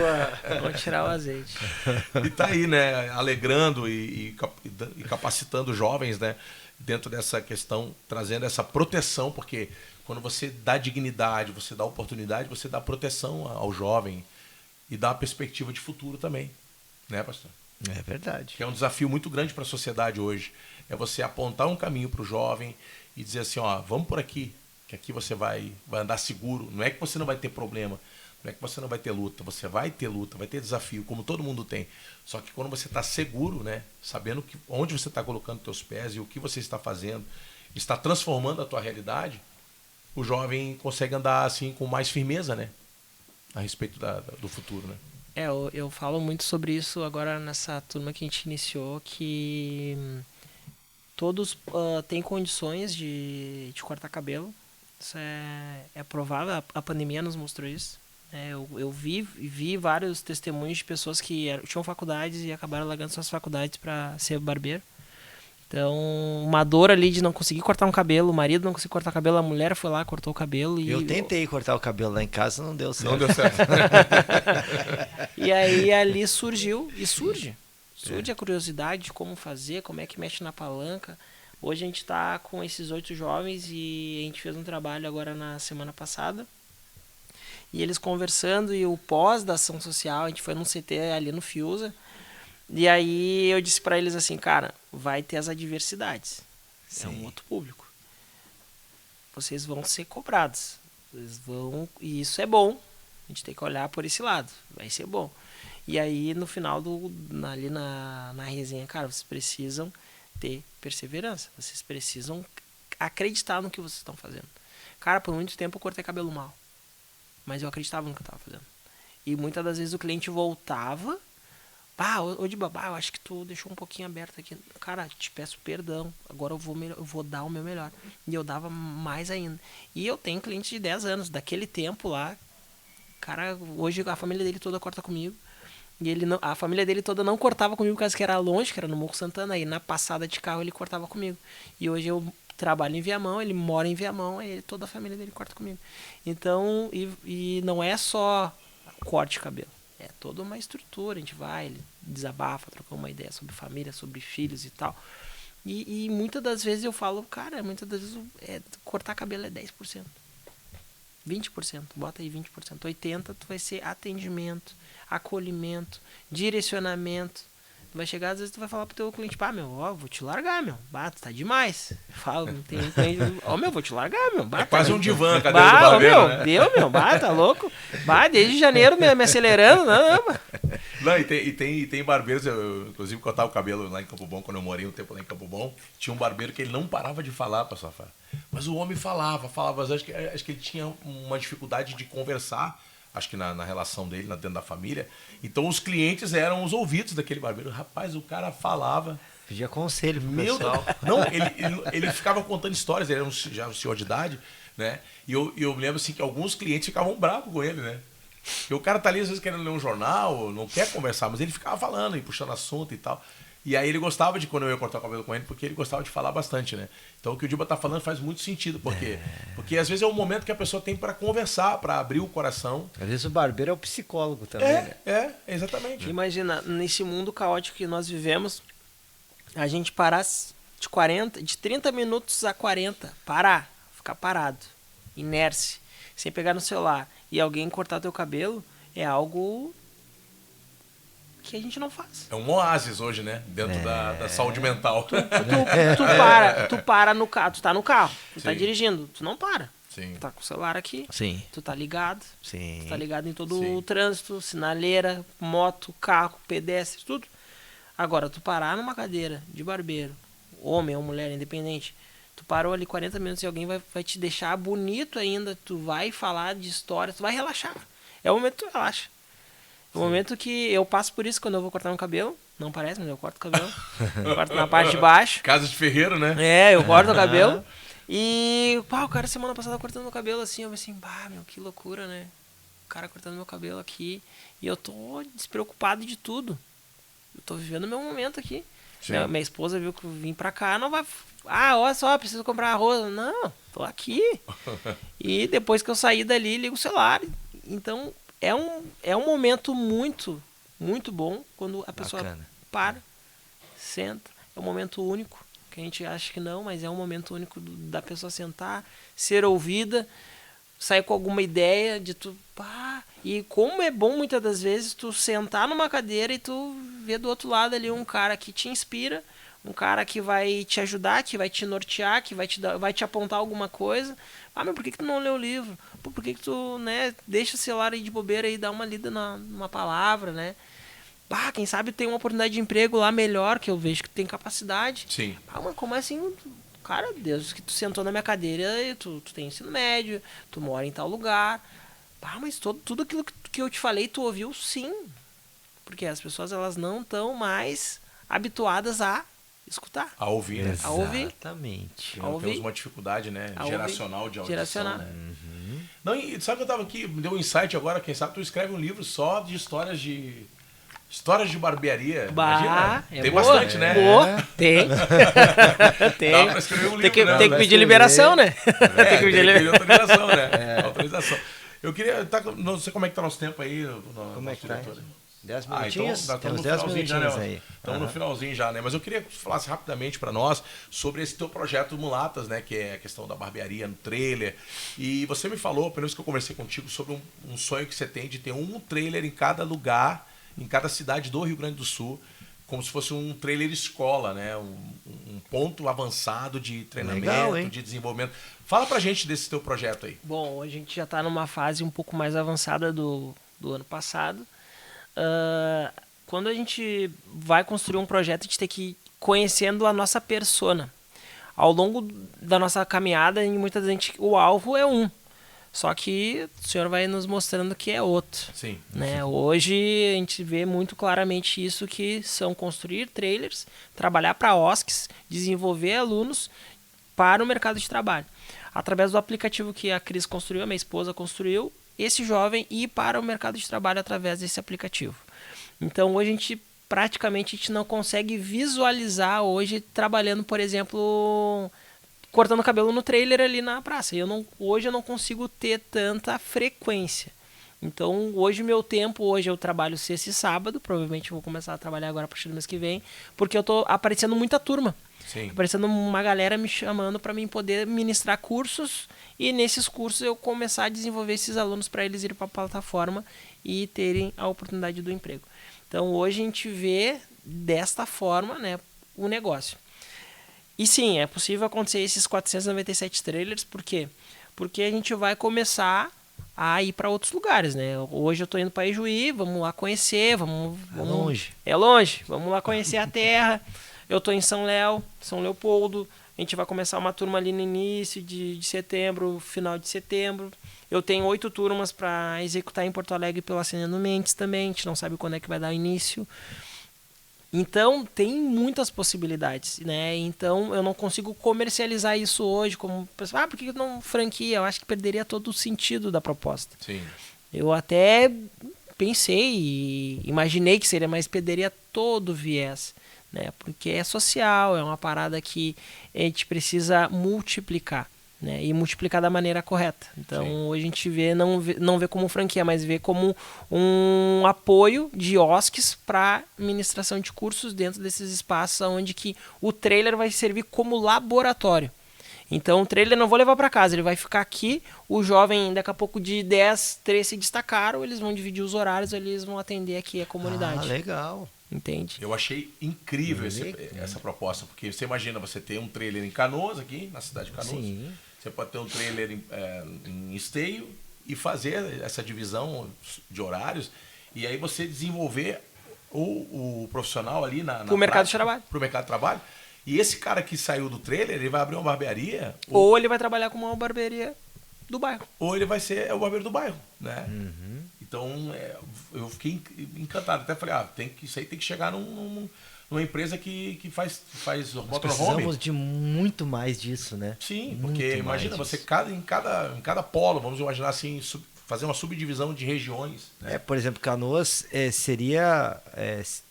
Vamos tirar o azeite. E tá aí, né? Alegrando e capacitando jovens, né? Dentro dessa questão, trazendo essa proteção, porque quando você dá dignidade, você dá oportunidade, você dá proteção ao jovem e dá perspectiva de futuro também, né, pastor? É verdade. Que é um desafio muito grande para a sociedade hoje. É você apontar um caminho para o jovem e dizer assim, ó, vamos por aqui, que aqui você vai andar seguro. Não é que você não vai ter problema, não é que você não vai ter luta, você vai ter luta, vai ter desafio, como todo mundo tem. Só que quando você está seguro, né, sabendo onde você está colocando seus pés e o que você está fazendo, está transformando a tua realidade, o jovem consegue andar assim com mais firmeza, né, a respeito do futuro, né? Eu falo muito sobre isso agora nessa turma que a gente iniciou, que todos têm condições de cortar cabelo. Isso é provável, a pandemia nos mostrou isso. Eu vi vários testemunhos de pessoas que tinham faculdades e acabaram largando suas faculdades para ser barbeiro. Então, uma dor ali de não conseguir cortar um cabelo, o marido não conseguiu cortar o cabelo, a mulher foi lá, cortou o cabelo. Eu tentei cortar o cabelo lá em casa, não deu certo. Não deu certo. E aí ali surgiu, e surge Surge a curiosidade de como fazer, como é que mexe na palanca. Hoje a gente está com esses 8 jovens e a gente fez um trabalho agora na semana passada. E eles conversando e o pós da ação social, a gente foi num CT ali no Fiusa. E aí eu disse para eles assim, cara, vai ter as adversidades. É um outro público. Vocês vão ser cobrados. E isso é bom. A gente tem que olhar por esse lado. Vai ser bom. E aí no final ali na resenha, cara, vocês precisam ter perseverança. Vocês precisam acreditar no que vocês estão fazendo. Cara, por muito tempo eu cortei cabelo mal. Mas eu acreditava no que eu estava fazendo. E muitas das vezes o cliente voltava. Ô de babá, eu acho que tu deixou um pouquinho aberto aqui. Cara, te peço perdão. Agora eu vou dar o meu melhor. E eu dava mais ainda. E eu tenho cliente de 10 anos. Daquele tempo lá. Cara, hoje a família dele toda corta comigo. E a família dele toda não cortava comigo por causa que era longe, que era no Morro Santana. Aí na passada de carro ele cortava comigo. E hoje eu trabalho em Viamão, ele mora em Viamão, aí toda a família dele corta comigo. Então, e não é só corte de cabelo. É toda uma estrutura, a gente vai, ele desabafa, troca uma ideia sobre família, sobre filhos e tal. E muitas das vezes eu falo, cara, muitas das vezes cortar cabelo é 10%. 20%, bota aí 20%. 80% tu vai ser atendimento, acolhimento, direcionamento. Tu vai chegar, às vezes tu vai falar pro teu cliente, vou te largar, meu. Tu tá demais. Fala, tem um cliente, vou te largar, meu. É quase um divã a cadeira do barbeiro, né? Deu, tá louco? Desde janeiro me acelerando, não. Não, e tem barbeiros, eu inclusive cortava o cabelo lá em Campo Bom, quando eu morei um tempo lá em Campo Bom, tinha um barbeiro que ele não parava de falar, pastor Rafael. Mas o homem falava, mas acho que ele tinha uma dificuldade de conversar, acho que na relação dele, dentro da família. Então os clientes eram os ouvidos daquele barbeiro. Rapaz, o cara falava. Pedia conselho pro Meu pessoal. Deus. Não, ele ficava contando histórias, ele era já um senhor de idade, né? E eu me lembro assim que alguns clientes ficavam bravos com ele, né? Porque o cara tá ali às vezes querendo ler um jornal, não quer conversar, mas ele ficava falando e puxando assunto e tal. E aí ele gostava de quando eu ia cortar o cabelo com ele, porque ele gostava de falar bastante, né? Então o que o Diba tá falando faz muito sentido, porque às vezes é o momento que a pessoa tem para conversar, para abrir o coração. Às vezes o barbeiro é o psicólogo também, né? Exatamente. Imagina, nesse mundo caótico que nós vivemos, a gente parar de 30 minutos a 40, ficar parado, inércia, sem pegar no celular, e alguém cortar teu cabelo, é algo que a gente não faz. É um oásis hoje, né? Dentro da saúde mental. Tu para no carro, tu tá no carro, tu tá dirigindo, tu não para. Sim. Tu tá com o celular aqui, Sim. tu tá ligado, Sim. tu tá ligado em todo o trânsito, sinaleira, moto, carro, pedestre, tudo. Agora, tu parar numa cadeira de barbeiro, homem ou mulher, independente, tu parou ali 40 minutos e alguém vai te deixar bonito ainda, tu vai falar de história, tu vai relaxar. É o momento que tu relaxa. É o momento que eu passo por isso quando eu vou cortar meu cabelo. Não parece, mas eu corto o cabelo. Eu corto na parte de baixo. Casa de ferreiro, né? Eu corto o cabelo. E, o cara semana passada cortando meu cabelo assim, eu assim, meu, que loucura, né? O cara cortando meu cabelo aqui. E eu tô despreocupado de tudo. Eu tô vivendo o meu momento aqui. Minha esposa viu que eu vim pra cá, não vai... olha só, preciso comprar arroz. Não, tô aqui. E depois que eu sair dali, ligo o celular. Então, é um momento muito, muito bom quando a pessoa para, senta. É um momento único, que a gente acha que não, mas é um momento único da pessoa sentar, ser ouvida, sair com alguma ideia de tu... E como é bom muitas das vezes tu sentar numa cadeira e tu ver do outro lado ali um cara que te inspira, um cara que vai te ajudar, que vai te nortear, que vai te apontar alguma coisa. Mas por que tu não lê o livro? Por que tu, né, deixa o celular aí de bobeira e dá uma lida numa palavra, né? Quem sabe tem uma oportunidade de emprego lá melhor, que eu vejo que tem capacidade. Sim. Mas como assim? Cara, Deus, que tu sentou na minha cadeira e tu tem ensino médio, tu mora em tal lugar. Mas tudo aquilo que eu te falei, tu ouviu sim. Porque as pessoas, elas não estão mais habituadas a escutar. A ouvir, né? Exatamente. Temos uma dificuldade, né? Geracional de audição, né? Uhum. Não, e sabe que eu tava aqui, me deu um insight agora, quem sabe tu escreve um livro só de histórias de barbearia. Imagina, tem boa, bastante, né? Tem. Dá pra escrever um livro, tem que pedir liberação, né? Tem que pedir autorização, né? Autorização. Eu queria... não sei como é que tá nosso tempo aí. Como é que tá? 10 Então minutinhos? estamos Temos no 10 finalzinho já, minutinhos né? aí. Estamos no finalzinho já, né? Mas eu queria que você falasse rapidamente para nós sobre esse teu projeto Mulatas, né? Que é a questão da barbearia no trailer. E você me falou, pelo menos que eu conversei contigo, sobre um sonho que você tem de ter um trailer em cada lugar, em cada cidade do Rio Grande do Sul, como se fosse um trailer escola, né? Um ponto avançado de treinamento, Legal, hein? de desenvolvimento. Fala pra gente desse teu projeto aí. Bom, a gente já está numa fase um pouco mais avançada do ano passado. Quando a gente vai construir um projeto, a gente tem que ir conhecendo a nossa persona. Ao longo da nossa caminhada, muitas vezes o alvo é um. Só que o senhor vai nos mostrando que é outro. Sim. Né? Hoje a gente vê muito claramente isso, que são construir trailers, trabalhar para OSCs, desenvolver alunos para o mercado de trabalho. Através do aplicativo que a Cris construiu, a minha esposa construiu, esse jovem ir para o mercado de trabalho através desse aplicativo. Então hoje praticamente a gente não consegue visualizar hoje trabalhando, por exemplo, cortando cabelo no trailer ali na praça. Hoje eu não consigo ter tanta frequência. Então hoje eu trabalho sexta e sábado, provavelmente vou começar a trabalhar agora a partir do mês que vem, porque eu tô aparecendo muita turma. Sim. Aparecendo uma galera me chamando para mim poder ministrar cursos, e nesses cursos eu começar a desenvolver esses alunos para eles irem para a plataforma e terem a oportunidade do emprego. Então hoje a gente vê desta forma, né, o negócio. E sim, é possível acontecer esses 497 trailers, por quê? Porque a gente vai começar a ir para outros lugares, né? Hoje eu estou indo para Ijuí, vamos lá conhecer, É longe. É longe, vamos lá conhecer a terra. Eu estou em São Leopoldo, a gente vai começar uma turma ali no início de setembro, final de setembro. Eu tenho 8 turmas para executar em Porto Alegre pelo Acendendo Mentes também, a gente não sabe quando é que vai dar início. Então, tem muitas possibilidades, né? Então, eu não consigo comercializar isso hoje como... por que não franquia? Eu acho que perderia todo o sentido da proposta. Sim. Eu até pensei e imaginei que seria, mas perderia todo o viés, né? Porque é social, é uma parada que a gente precisa multiplicar, né? E multiplicar da maneira correta. Então, Sim. hoje a gente não vê como franquia, mas vê como um apoio de OSCs para ministração de cursos dentro desses espaços, onde que o trailer vai servir como laboratório. Então, o trailer eu não vou levar para casa, ele vai ficar aqui, o jovem, daqui a pouco, de 10, 3 se destacaram, eles vão dividir os horários, eles vão atender aqui a comunidade. Legal. Entende? Eu achei incrível essa proposta, porque você imagina você ter um trailer em Canoas, aqui na cidade de Canoas. Sim. Você pode ter um trailer em Esteio e fazer essa divisão de horários, e aí você desenvolver o profissional ali Pro mercado de trabalho. Pro mercado de trabalho. E esse cara que saiu do trailer, ele vai abrir uma barbearia. Ou ele vai trabalhar com uma barbearia do bairro. Ou ele vai ser o barbeiro do bairro, né? Então, eu fiquei encantado. Até falei, isso aí tem que chegar numa empresa que faz motorhome. Precisamos de muito mais disso, né? Sim, Muito porque mais imagina, disso. você em cada polo, vamos imaginar assim, fazer uma subdivisão de regiões. Né? Por exemplo, Canoas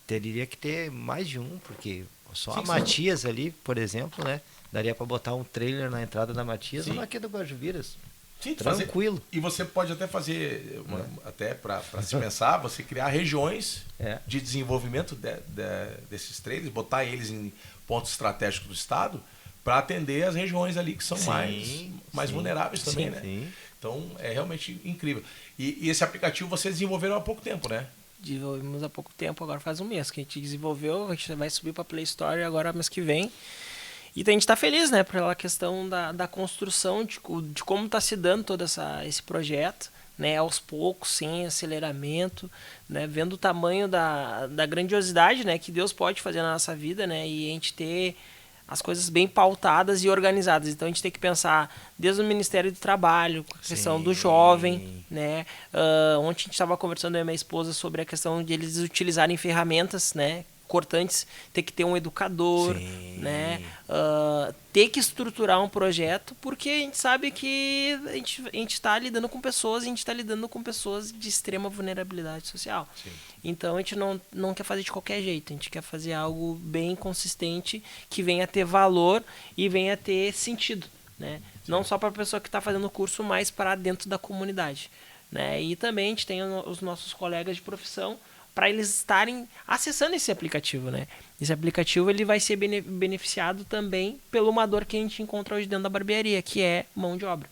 teria que ter mais de um, porque só Sim, a Matias ali, por exemplo, né? Daria para botar um trailer na entrada da Matias ou naquele do Guajuviras. Sim, Tranquilo. E você pode até fazer, até para se pensar, você criar regiões de desenvolvimento desses trailers, botar eles em pontos estratégicos do estado para atender as regiões ali que são mais vulneráveis também, né? Sim. Então é realmente incrível. E esse aplicativo vocês desenvolveram há pouco tempo, né? Desenvolvemos há pouco tempo, agora faz um mês que a gente desenvolveu, a gente vai subir para Play Store agora mês que vem. E a gente está feliz, né, pela questão da construção, de como está se dando todo esse projeto, né, aos poucos, sem aceleramento, né, vendo o tamanho da grandiosidade, né, que Deus pode fazer na nossa vida, né, e a gente ter as coisas bem pautadas e organizadas. Então a gente tem que pensar desde o Ministério do Trabalho, a questão do jovem, né, ontem a gente estava conversando com a minha esposa sobre a questão de eles utilizarem ferramentas, né, cortantes, ter que ter um educador, né? Ter que estruturar um projeto, porque a gente sabe que a gente está lidando com pessoas, a gente está lidando com pessoas de extrema vulnerabilidade social. Sim. Então a gente não quer fazer de qualquer jeito, a gente quer fazer algo bem consistente, que venha a ter valor e venha a ter sentido, né? Não só para a pessoa que está fazendo o curso, mas para dentro da comunidade, né? E também a gente tem os nossos colegas de profissão, para eles estarem acessando esse aplicativo, né? Esse aplicativo ele vai ser beneficiado também pelo uma dor que a gente encontra hoje dentro da barbearia, que é mão de obra.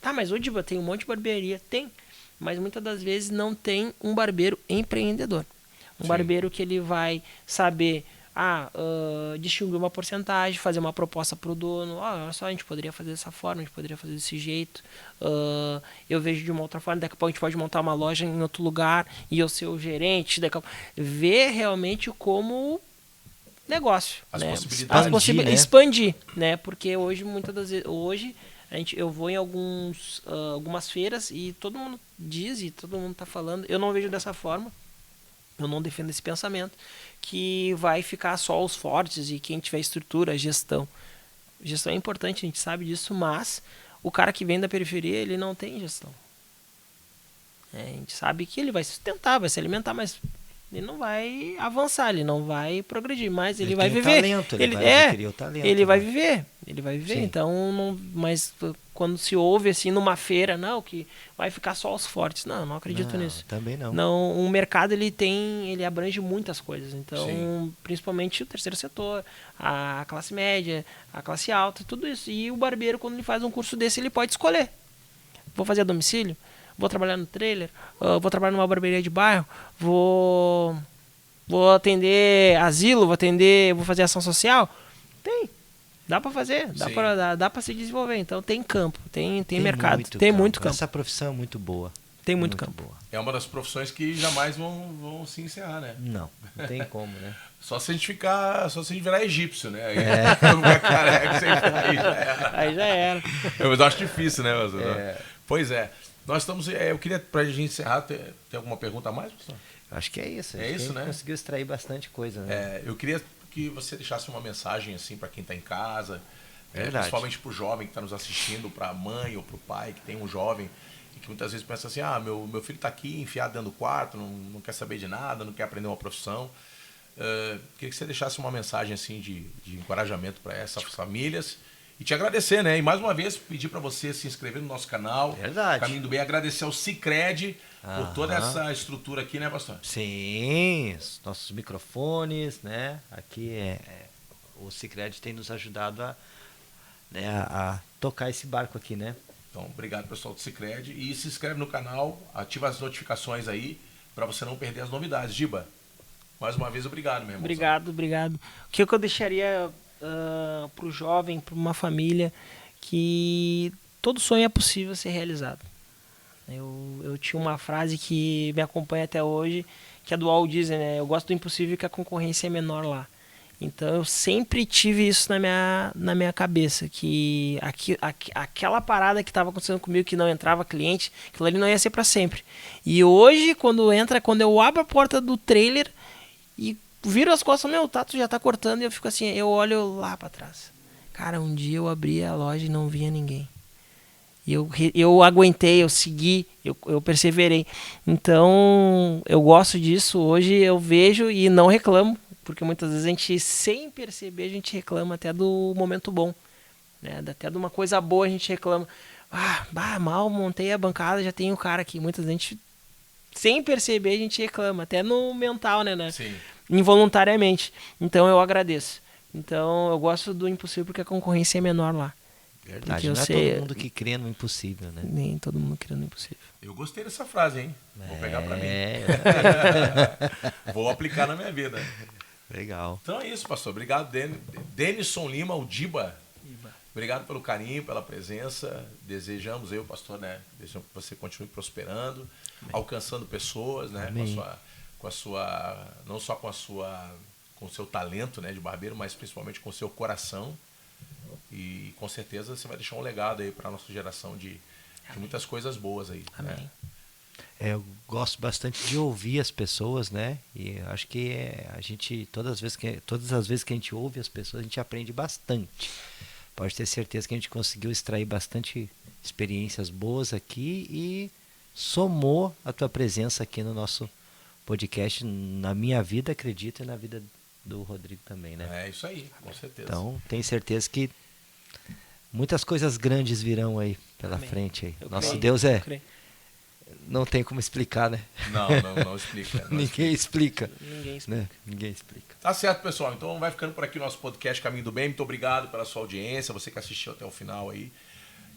Tá, mas hoje tem um monte de barbearia. Tem, mas muitas das vezes não tem um barbeiro empreendedor. Um barbeiro que ele vai saber distinguir uma porcentagem, fazer uma proposta para o dono. Olha só, a gente poderia fazer dessa forma, a gente poderia fazer desse jeito. Eu vejo de uma outra forma, daqui a pouco a gente pode montar uma loja em outro lugar e eu ser o gerente. Ver realmente como negócio. As né? possibilidades. Expandir, né? Porque hoje, muitas das vezes, eu vou em algumas feiras e todo mundo diz e todo mundo está falando. Eu não vejo dessa forma. Eu não defendo esse pensamento que vai ficar só os fortes e quem tiver estrutura, gestão. Gestão é importante, a gente sabe disso, mas o cara que vem da periferia, ele não tem gestão. A gente sabe que ele vai se sustentar, vai se alimentar, mas ele não vai avançar, ele não vai progredir, mas ele vai viver. Talento, ele vai adquirir o talento. Ele vai viver. Sim. Então, mas quando se ouve assim numa feira, não, que vai ficar só os fortes. Não acredito nisso. Também não. Não, o mercado ele abrange muitas coisas. Então, principalmente o terceiro setor, a classe média, a classe alta, tudo isso. E o barbeiro, quando ele faz um curso desse, ele pode escolher. Vou fazer a domicílio? Vou trabalhar no trailer? Vou trabalhar numa barbearia de bairro? Vou atender asilo? Vou fazer ação social? Tem. Dá para fazer, dá para se desenvolver. Então tem campo, tem mercado, tem muito campo. Essa profissão é muito boa. Tem muito campo. Boa. É uma das profissões que jamais vão se encerrar, né? Não tem como, né? Só se a gente virar egípcio, né? Aí, careca, aí já era. Eu acho difícil, né, pastor? Pois é. Nós estamos. Eu queria, pra gente encerrar, tem alguma pergunta a mais, pastor? Acho que é isso. É isso, né? Conseguiu extrair bastante coisa, né? Eu queria que você deixasse uma mensagem assim para quem está em casa, principalmente para o jovem que está nos assistindo, para a mãe ou para o pai que tem um jovem e que muitas vezes pensa assim, meu filho está aqui enfiado dentro do quarto, não quer saber de nada, não quer aprender uma profissão. Queria que você deixasse uma mensagem assim de encorajamento para essas famílias e te agradecer, né? E mais uma vez pedir para você se inscrever no nosso canal, Caminho do Bem, agradecer ao Sicredi por toda essa estrutura aqui, né, pastor? Sim, nossos microfones, né? Aqui o Sicredi tem nos ajudado a tocar esse barco aqui, né? Então, obrigado, pessoal do Sicredi. E se inscreve no canal, ativa as notificações aí, para você não perder as novidades. Giba, mais uma vez, obrigado, meu irmão. Obrigado. O que eu deixaria para o jovem, para uma família, que todo sonho é possível ser realizado. Eu tinha uma frase que me acompanha até hoje, que é do Walt Disney, né? Eu gosto do impossível que a concorrência é menor lá. Então eu sempre tive isso na minha cabeça, que aquela parada que estava acontecendo comigo, que não entrava cliente, aquilo ali não ia ser para sempre. E hoje, quando eu abro a porta do trailer e viro as costas, o Tato já tá cortando, e eu fico assim, eu olho lá para trás. Cara, um dia eu abri a loja e não via ninguém. E eu aguentei, eu segui, eu perseverei. Então, eu gosto disso. Hoje eu vejo e não reclamo, porque muitas vezes a gente, sem perceber, a gente reclama até do momento bom, né? Até de uma coisa boa a gente reclama. Mal montei a bancada, já tem um cara aqui. Muitas vezes a gente, sem perceber, a gente reclama, até no mental, né? Sim. Involuntariamente. Então, eu agradeço. Então, eu gosto do impossível porque a concorrência é menor lá. Verdade, não é todo mundo que crê no impossível, né? Nem todo mundo crê no impossível. Eu gostei dessa frase, hein? Vou pegar pra mim. Vou aplicar na minha vida. Legal. Então é isso, pastor. Obrigado, Denison Lima, o Diba. Obrigado pelo carinho, pela presença. Desejamos, pastor, né? Desejamos que você continue prosperando, alcançando pessoas, né? Com a sua, não só com o seu talento, né, de barbeiro, mas principalmente com o seu coração. E com certeza você vai deixar um legado aí para a nossa geração de muitas coisas boas aí. Amém. Né? Eu gosto bastante de ouvir as pessoas, né? E acho que a gente, todas as vezes que a gente ouve as pessoas, a gente aprende bastante. Pode ter certeza que a gente conseguiu extrair bastante experiências boas aqui e somou a tua presença aqui no nosso podcast, na minha vida, acredito, e na vida do Rodrigo também, né? É isso aí, com certeza. Então, tenho certeza que muitas coisas grandes virão aí pela frente. Aí. Nosso Deus não tem como explicar, né? Não explica. Ninguém explica. Ninguém explica. Né? Ninguém explica. Tá certo, pessoal. Então vai ficando por aqui o nosso podcast Caminho do Bem. Muito obrigado pela sua audiência, você que assistiu até o final aí.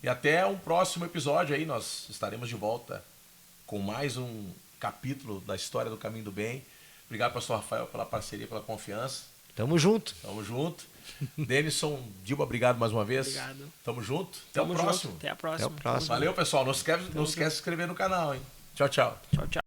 E até um próximo episódio aí, nós estaremos de volta com mais um capítulo da história do Caminho do Bem. Obrigado, pastor Rafael, pela parceria, pela confiança. Tamo junto. Tamo junto. Denison, Dilma, obrigado mais uma vez. Obrigado. Tamo junto. Tamo Até o próximo. Até a próxima. Até o próximo. Valeu, pessoal. Não esquece de se inscrever no canal, hein? Tchau, tchau. Tchau, tchau.